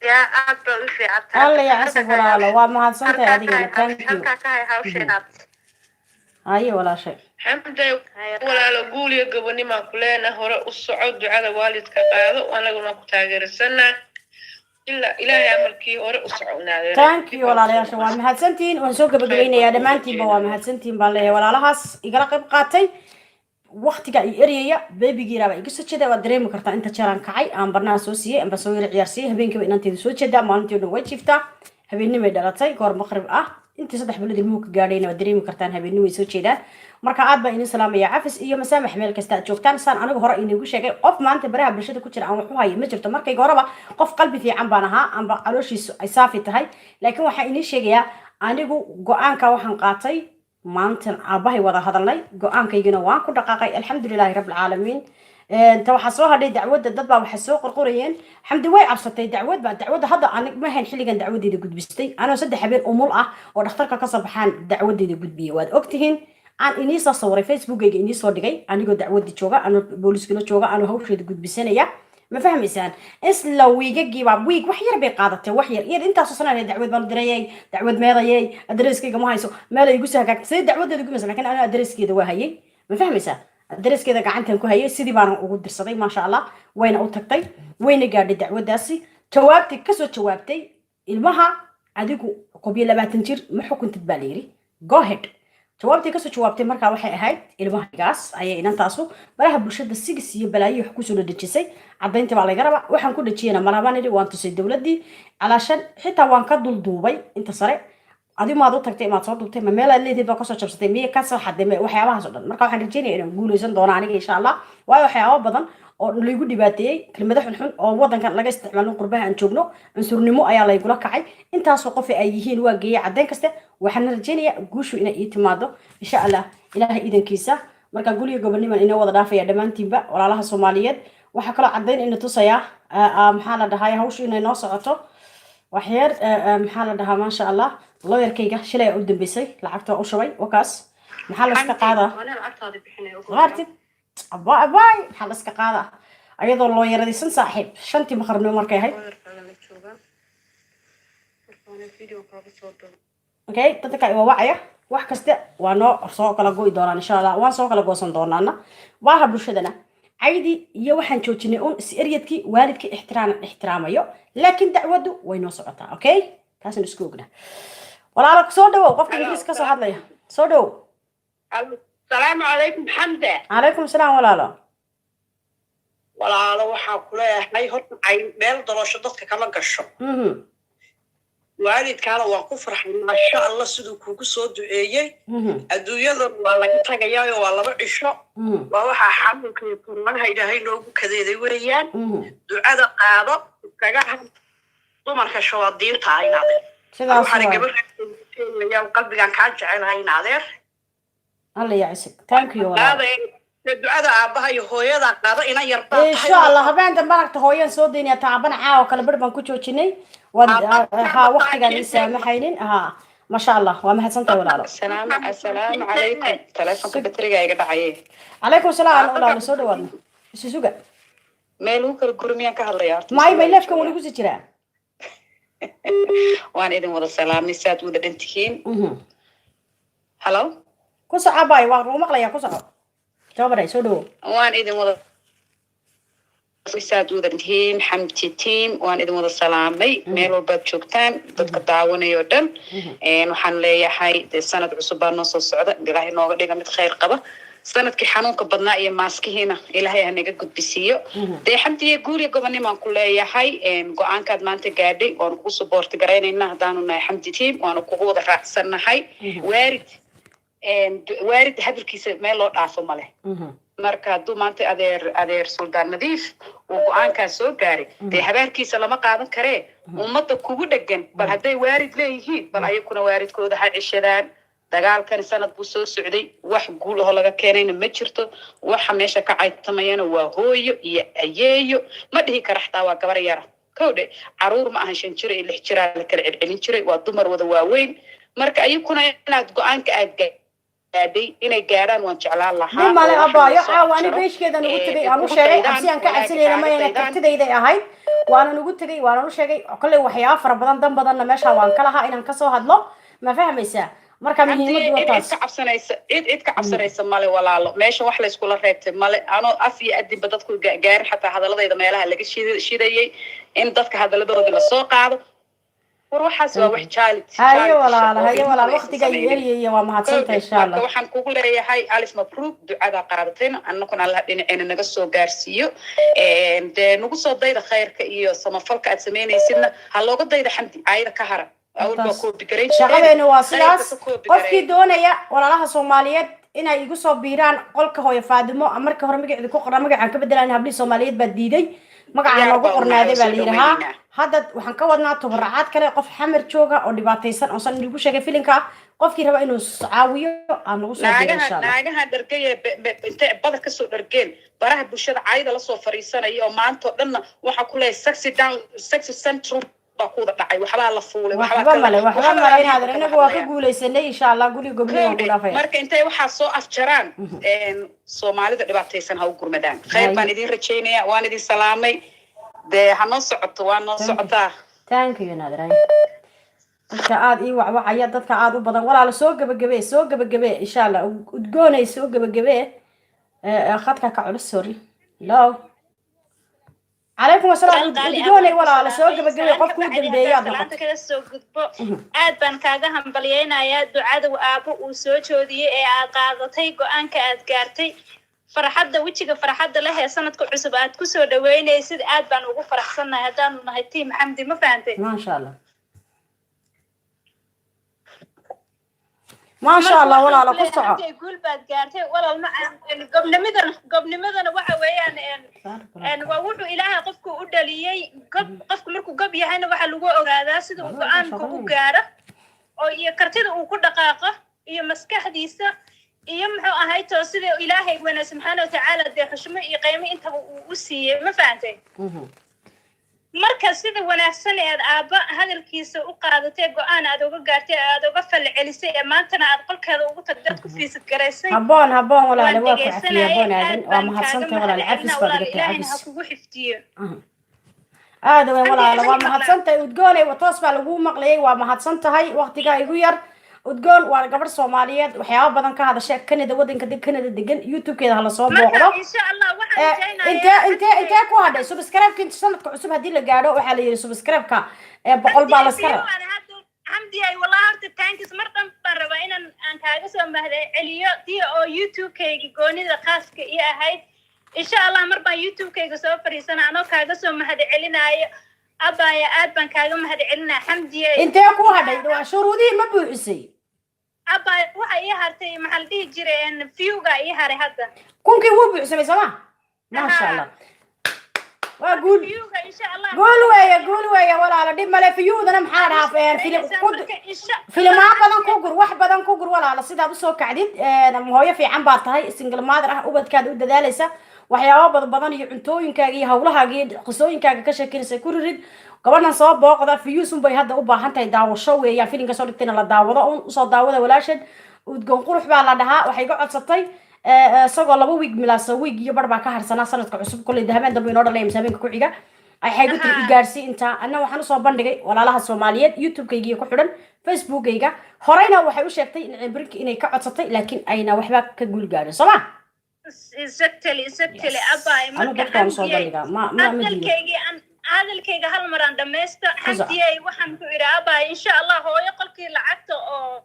yaa aad baa u fiicantahay alla ya asif walaalo waa mahadsantahay adigana thank you halkaa ka hay hawsheenaad haye walaashay xamday walaalo guul iyo gabonima kuleena hore u soco ducada waalidka qaado anaguna ku taageersanaa ilaahay amarkii hore u soconaadeen thank you walaalayaasha waa mahadsantiin waan soo gabagabeynayaa dhammaantiinba waa mahadsantiin baan leeyahay walaalahaas igala qayb qaatay waqtiga ay eriyaya beebigiiraaba iga soo jeeda waa dareemi kartaa inta jeeraan kacay aan barnaha soo siiyey amba soo yara ciyaarsiiyey habeenkiiba inanteeda soo jeedaa maalintii dhan way jiiftaa habeennimay dhalatay goor maqrib ah intii 3 bilood ilmuhu ka gaadhayna waa dareemi kartaan habeennimay soo jeedaan marka aad baan idin salaamaya cafis iyo masaamax meel kasta aad joogtaan saan anigu hore inagu sheegay qof maanta baraha bulshada ku jira aan wax u hayo ma jirto markayga horeba qof qalbi fiican baan ahaa amba calooshiisu ay saafi tahay laakiin waxaa inii sheegayaa anigu go-aanka waxaan qaatay maantan aabahay wada hadalnay go-aankaygina waan ku dhaqaaqay alxamdulilaahi rabbilcaalamiin inta waxaa soo hadhay dacwadda dad baa waxay soo qorqorayeen xamdi way cabsatay dacwadda hadda anig ma hayn xilligan dacwadeeda gudbistay anoo 3 habeen umul ah oo dhakhtarka ka soo baxaan dacwadeeda gudbiyay waad ogtihiin aan inii soo sawiray facebookayga inii soo dhigay anigoo dacwadda jooga anoo booliskana jooga anoo hawsheeda gudbisanaya ma fahmaysaan isla wiigagiiba wiig wax yar bay qaadatay wax yar intaasoo sanaa dacwad baan dirayay dacwad meedayay adreskayga ma hayso meel ay igu soo hagaagtay sidii dacwadeeda gumaysa laakiin anaa adreskeeda waa hayay ma fahmaysaa adreskeeda gacantan ku hayay sidii baan ugu dirsaday maasha allah wayna u tagtay wayna gaadhay dacwadaasi jawaabtay kasoo jawaabtay ilmaha adigu 20 jir ma xukuntid baa layiri go ahead jawaabtay kasoo jawaabtay markaa waxay ahayd ilmahaagaas ayay inantaasu baraha bulshada sigis iyo balaayo wax kusoo dhajisay cadaynta baa laga rabaa waxaan ku dhajiyana malabanidi waan tusay dowladii calaashan xitaa waan ka dulduubay inta sare adigu maad u tagtay maad soo duubtay ma meel aad leedahay baa kasoo jabsatay miya ka soo xaday waxyaabahaas oo dhan marka waxaan rajeynayaa inaan guuleysan doono aniga insha allah waayo waxyaabo badan oo laygu dhibaateeyey kelmado xunxun oo wadankan laga isticmaalo qurbaha aan joogno cunsurnimo ayaa laygula kacay intaasoo qof ay yihiin waa geeyay caddayn kaste waxaan rajeynayaa guushu inay ii timaado insha allah ilaahay idankiisa marka guriga gobonniman inoo wada dhaafaya dhammaantiinba walaalaha soomaaliyeed waxaa kaloo caddayn ina tusayaa maxaa la dhahaa hawshu inay noo socoto waxyar maxaa la dhahaa maasha allah looyarkayga shilay u dambeysay lacagta u shubay wakaas maxaa la iska qaadaa qaartid abaay maxaa la iska qaadaa ayadoo loo yaradaysan saaxiib 5 maqarnimo markay ahayd okay dadka ay wacaya wax kasta waa noo soo kala go'i doonaan insha allah waan soo kala goosan doonaana baaha bulshadana عيدي يا وحن شوتشني أون سيريتكي والدك احترامه لكن دعوته وينو صعطة أوكي كاسن سكوجنا ولا على صودو وقفت إنجليز كسر هذا ليه صودو السلام عليكم حمدة عليكم السلام ولا waxaa ku leeyahay horta ay meel doorashadka kama gasho waalidkaana waan ku farxay maasha allah siduu kugu soo duceeyay adduunyada waa laga tagayaa waa laba cisho waa waxa xanuunka iyo qurnaha ilaahay noogu kadeeday weeyaan ducada qaado kaga dumarka shawaadiinta ay naadeen sidaas waxaan gabadha qalbigan ka jecelahay naadeer الله يعسك thank you ducada aabaha iyo hooyada qaado ina yartaa insha allah habeentan baragta hooyan soo deynaya taaban caaw kala barban ku joojinay ها وقتك يسامحين ها ما شاء الله وما حسنت ولا لا السلام عليكم تلفونك بطريقه يا دحايه عليكم السلام ولا سو dhawaadna isu suga meeluu kala gurmiyan ka hadlayaa may leefka wali ku jiraa waan idin wada salaamay saad wada dhantihiin hello ku socabay waa maqlaya ku soco tabaray soo dhawo waan idin wada isaad wada tihiin xamti team waan idin wada salaamay meel walbaad joogtaan dadka daawanayo dhan waxaan leeyahay sanad cusub baa noo soo socda ilaahay nooga dhiga mid khayr qaba sanadkii xanuunka badnaa iyo maaskihiina ilaahay ha naga gudbisiiyo dee xamdiye guuriga gobonimaan ku leeyahay go-aankaad maanta gaadhay waanu kugu suboorti garaynaynaa haddaanu nahay xamdi team waanu kugu wada raacsannahay waarid hadalkiisa meel loo dhaafo ma leh marka hadduu maanta adeer suldaan nadiif uu go-aankaas soo gaaray dee habaarkiisa lama qaadan karee ummadda kugu dhegan bal hadday waarid leeyihiin bal ayakuna waaridkooda ha ceshadaan dagaalkani sanad buu soo socday wax guul oo laga keenayna ma jirto waxa meesha ka caytamayana waa hooyo iyo ayeeyo ma dhihi kara xataa waa gabar yara kowdhe caruur ma ahan 5 jir iyo 6 jir la kala celcelin jiray waa dumar wada waaweyn marka ayakuna inaad go-aanka aad inay gaaraan waan jeclaan lahaa male abaayo caawani beeshkeeda nagu tagay aan u sheegay si aan ka cabsanayna ma yana kartidayday ahayd waana nagu tagay waana u sheegay kale waxyaabo fara badan dan badanna meesha waan ka lahaa inaan ka soo hadlo ma fahmaysaa marka muhiimadu waa taas cid ka cabsanaysa male walaalo meesha wax la isku la reebtay male ano af iyo adinba dadku gaarin xataa hadaladayda meelaha laga shidayay in dadka hadaladooda la soo qaado وروحها سوا وحجالي هاي ولا الوقت جاي يلي وما هتصلت إن شاء الله وحن كقول هاي ألف مبروك دعاء قاعدتين أنكم على إن نقصوا جارسيو نقصوا ضيد خير كإيو سمفلك أتسمين يصيرنا هلا قد ضيد حمدي عايد كهرة أول بكون بقريش شغلة نواصلات قفكي دونية ولا لها صوماليات إنها يقصوا بيران قولك هو يفادمو أمريكا هرمجي إذا كقرا مجي عن كبدل أنها بلي صوماليات بديدي magaca lagu qornaaday baa leeyahay hadda waxaan ka wadnaa tabarracaad kale qof xamar jooga oo dhibaataysan oo san ugu sheegay filinka qofkii raba inuu caawiyo aan lagu soo diray insha Allah naagaha dhargay inta badar ka soo dhargeen baraha bulshada caayda la soo fariisanay oo maanta dhan waxa ku leeyahay sexy central baa ku dhacay waxba la fuulay waxba male inaad inagu waa ka guuleysanay insha Allah guriga gobnaha ku dhaafay marka intay waxa soo afjaraan Soomaalida dhibaataysan ha u gurmadaan khayr baan idin rajaynayaa waan idin salaamay de hano socoto waan noo socotaa thank you naadray dadka aad ii wacwacaya dadka aad u badan walaal soo gabagabee insha Allah udgoonay soo gabagabee khadka ka culus sorry law عليكم السلام دوني ولا سوق بقول قفكم دنبيا أنت كذا سوق قطبو عاد بان كاجا هم بلينا يا دعاء وأبو وسوتشودي قاعدتي قان كأد قارتي فرحت وجهك فرحت له سنة كعصبات كسر دوينة يصير عاد بان وقف فرحنا هذا نهايتي محمد ما فهمتي ما شاء الله ما شاء الله ولا على قصة يقول بعد قارتي ولا المع قبل مدن وحويان أن ووحو إلها قفكو أدليي قفكو مركو قبي هنا وحلو أورادا سيدو قان كو قارة أو يكرتيد وكل دقيقة هي مسكح ديسة يمحو أهايتو سيدو إلهي وانا سبحانه وتعالى دي خشمه يقيمي انت وسيه ما فهمتي marka sida wanaagsan ee aaba hadalkiisa u qaadatay go'aan aad uga gaartay aad uga falcelisay ee maantana aad qolkeeda ugu tagdad ku fiisad gareysay habboon walaal waa ku cafiya habboon aadan waa mahadsantahay walaal cafis baad dhigtay cafis kugu xiftiyo aad walaal waa mahadsantahay udgoonay toos baa lagu maqlayay waa mahadsantahay waqtiga igu yar udgoon waa gabar Soomaaliyeed waxyaabo badan ka hadashay Canada wadanka Canada degan YouTube-keeda hala soo booqdo insha Allah waxaan inta ku hadhay subscribe-ka sanadka cusub hadii la gaaro waxa la yiri subscribe-ka 100 baa la iskara حمدي أي والله هرت تانكس مرة برا إن أن كاجس ومهذا عليا دي أو يوتيوب كي جوني ذا خاص كي هاي إن شاء الله مرة يوتيوب كي جسوا فريسنا أنا كاجس ومهذا علينا أبا يا أبا كاجس ومهذا علينا حمدي أنت أكو هذا شروطي ما بيحسي أبا وحي هرتي محل دي جرين فيوجا هري هذا كون كي هو بيحسي سما ما شاء الله وأقول فيوجا إن شاء الله قول ويا ولا على دي ملا فيوجا أنا محارها فيلم ما بدن كوجر واحد بدن كوجر ولا على صيدا بس هو كعديد أنا مهوية في عم بعطها سنجل ما أدري أوبد كاد ود ذالسة وحياة بدن يعنتوين كاجي هولها جيد قصوين كاجي كشكل سكوريد قبلنا صوب باقدا فيوسم بيهدا أوبا حتى يداو الشوي يا فيلم كسر تنا لا داوضة صوت داوضة ولا شد وتقول قروح بعلها وحيقعد سطي سوق لبو ويج ملاس ويج يبربع كهر سنة كعصب كل دهمان دبي نور اللي مسامين كوعيجا أي حاجة تيجارسي أنت أنا وحنا صوبان دقي ولا لها الصوماليات يوتيوب كيجي كحرن فيسبوك كيجا هراينا وحيوش يكتي إن بريك إني كعد سطي لكن أينا وحبك كقول جاري صلاة exactly abay أنا marka dadkaan soo xamdiyey bandhigaa ma diido hadalkayga hal mar aan dhamaysto Kusa. xamdiyey waxaan ku idhi abay insha allah hooyo qolkii lacagta oo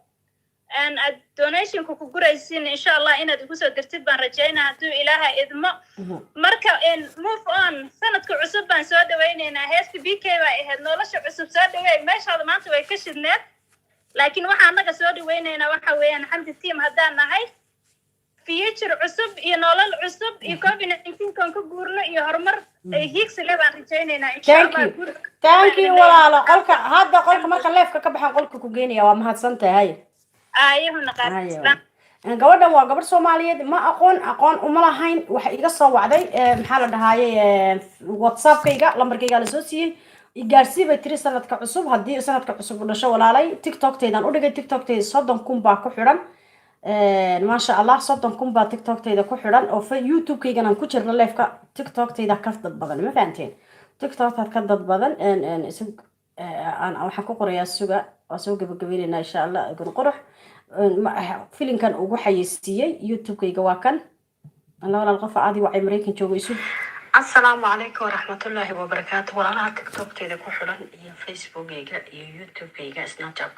aad donationka ku guraysiin insha allah inaad igu soo dirtid baan rajaynaa hadduu ilaaha idmo marka move on sanadka cusub baan soo dhawaynaynaa heesta bk baa ahayd nolosha cusub soo dhaweey meeshaada maanta way ka shidneed laakiin waxaa annaga soo dhawaynaynaa waxa weeyaan xamdi team haddaan nahay future cusub iyo nolol cusub iyo covid-19 kan ka guurno iyo horumar hiigsi le baan rajaynaynaa insha allah thank you walaalo qolka hadda qolka marka leefka ka baxaan qolka ku geynaya waa mahadsan tahay ayahuna qaadislaan gabadhan waa gabadh Soomaaliyeed ma aqoon uma lahayn waxa iga soo wacday maxaa la dhahaayay WhatsApp-kayga lambarkayga la soo siiyay igaarsiibay tiri sanadka cusub haddii sanadka cusub u dhasho walaalay TikTok-taydan u dhigay TikTok-tayda 30,000 baa ku xiran ما شاء الله صدقكم با تيك توك تيدا كحران أو في يوتيوب كي جانا كتير لايف كا تيك توك تيدا كفض بدن ما فهمتين تيك توك هتكض بدن إن سوق أنا أو حكوا قرية السوق بقبيلنا إن شاء الله يكون قرح فيلم كان أوجو حيستي يوتيوب كي جواكن الله ولا الغفا عادي وعمري كنت جوا يسوق السلام عليكم ورحمة الله وبركاته ولا تيك توك تيدا كحران يا فيسبوك يا يوتيوب كي سناب شات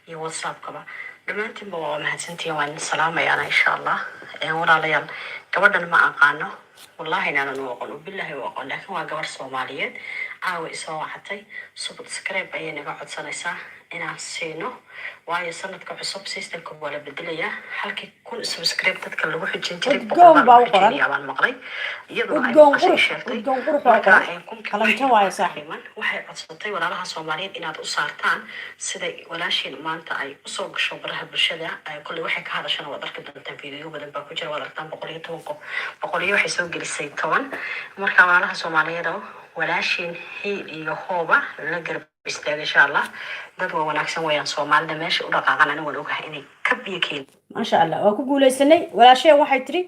يا واتساب كبا dhammaantiinba waa mahadsantihiin waan salaamayaana insha allah walaalayaal gabadhan ma aqaano wallahi inaanan u aqoon billahi u aqoon laakiin waa gabar Soomaaliyeed caawa isoo wacatay subscribe ayay naga codsanaysaa inaan siino waayo sanadka cusub systemka waa la bedelayaa halkii kun subscribe dadka lagu xijin jiray udgoon baa u qoran baan maqlay iyadoo ay udgoon sheegtay qurux waa qoran kalanta waayo saaxiib waxay codsatay walaalaha Soomaaliyeed inaad u saartaan sida walaashin maanta ay u soo gasho baraha bulshada ay kulli waxay ka hadashana wada arki doontaan fiidiyoo badan baa ku jira wada arkaan 110 qof 100 waxay soo gelisay 10 marka walaalaha Soomaaliyeed walaashin hiil iyo hooba la garab istaaga insha Allah dad waa wanaagsan weeyaan Soomaalida meesha u dhaqaaqan aniga waan ogahay inay ka biyakeen ما شاء الله waa ku guuleysanay walaashay waxay tiri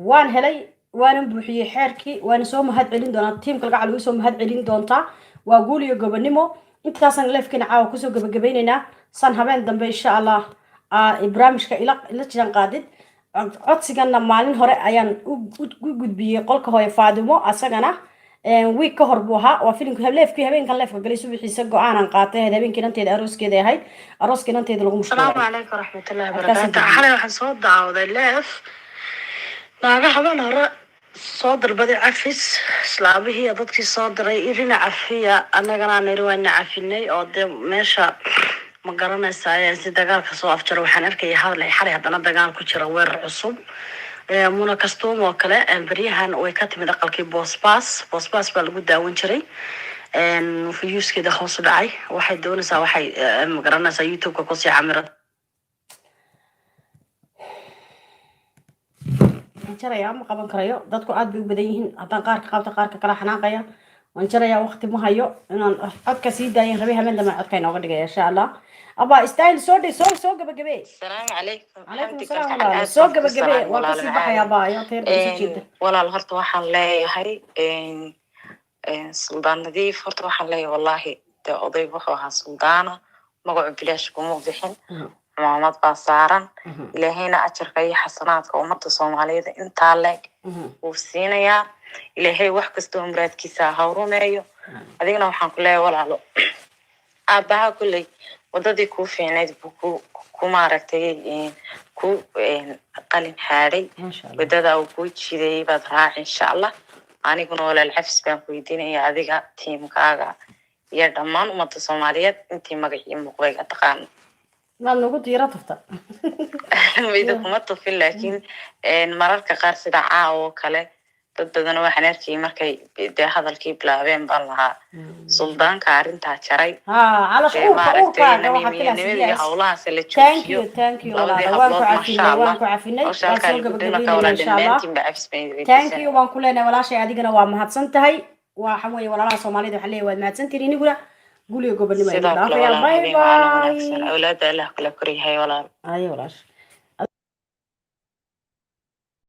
waan helay waan buuxiyay xeerkii waan soo mahad celin doonaa teamka laga calawiyo soo mahad celin doontaa waa guul iyo gobonimo intaasan leefkina caawa ku soo gabagabeynayna san habeen dambe insha Allah barnaamijka ila jiran qaadid codsigana maalin hore ayaan u gudbiyay qolka hooyo Faadimo asagana week ka hor buu ahaa waa filimka leefkii habeenkan leefka galay subaxiisa go'aanan qaatay habeenkii nanteeda arooskeeda ahayd arooskii nanteeda lagu mushkilay السلام عليكم ورحمة الله وبركاته حالي waxaan soo daawday leef naga haban hore soo dalbaday cafis islaamihii dadkii soo diray irina cafiya annagana aan irwayna cafinay oo de meesha ma garanaysaa si dagaalka soo afjaro waxaan arkay hadal xalay hadana dagaal ku jira weerar cusub muna kastoom oo kale bariyahan way ka timid aqalkii boosbaas baa lagu daawan jiray fiyuuskeeda hoos u dhacay waxay doonaysaa waxay ma garanaysaa youtube-ka ku sii camirad jaraya ma qaban karayo dadku aad bay u badan yihiin haddaan qaarka qabta qaarka kala xanaaqaya waan jaraya waqti ma hayo inaan codka sii daayin rabay habeen dambe codka inooga dhigaya insha Allah aba style soo gabagabe السلام عليكم عليكم السلام walaal soo gabagabe waa ka sii baxaya baa ayo teer soo jeeda walaal horta waxaan leeyahay suldaan nadiif horta waxaan leeyahay wallahi de oday wuxuu ahaa suldaana magacu bilaash kuma bixin maamad baa saaran ilaahayna ajarka iyo xasanaadka ummadda Soomaaliyeed intaa leeg uu siinayaa ilaahay wax kasta oo muraadkiisa ha rumeeyo adigana waxaan ku leeyahay walaalo aabaha kulley wadadii ku fiicneyd ku maaragtay ku qalin xaaday wadada uu ku jiray baad raac insha Allah aniguna walaal xafis baan ku weydiinaya adiga tiimkaaga iyo dhammaan ummadda Soomaaliyeed intii magacii muuqayga taqaan ما نقول ديرة تفتا ميدا كما تفل لكن مرارك قار سدا عاو كله dadana waxaan arkay markay hadalkii bilaabeen baan lahaa suldaanka arintaa jaray على شعورك howlahaas la thank you waan ku cafinay waan soo gabagabeynayna insha Allah thank you waan ku leenahay walaashay adigana waa mahadsan tahay waxa weeye walaalaha Soomaaliyeed waxa leeyahay waad mahadsan tihiin iniguna قولي قبل ما يبدأ. باي باي. أولاد الله كل كريه هاي ولا. أيوة ولاش.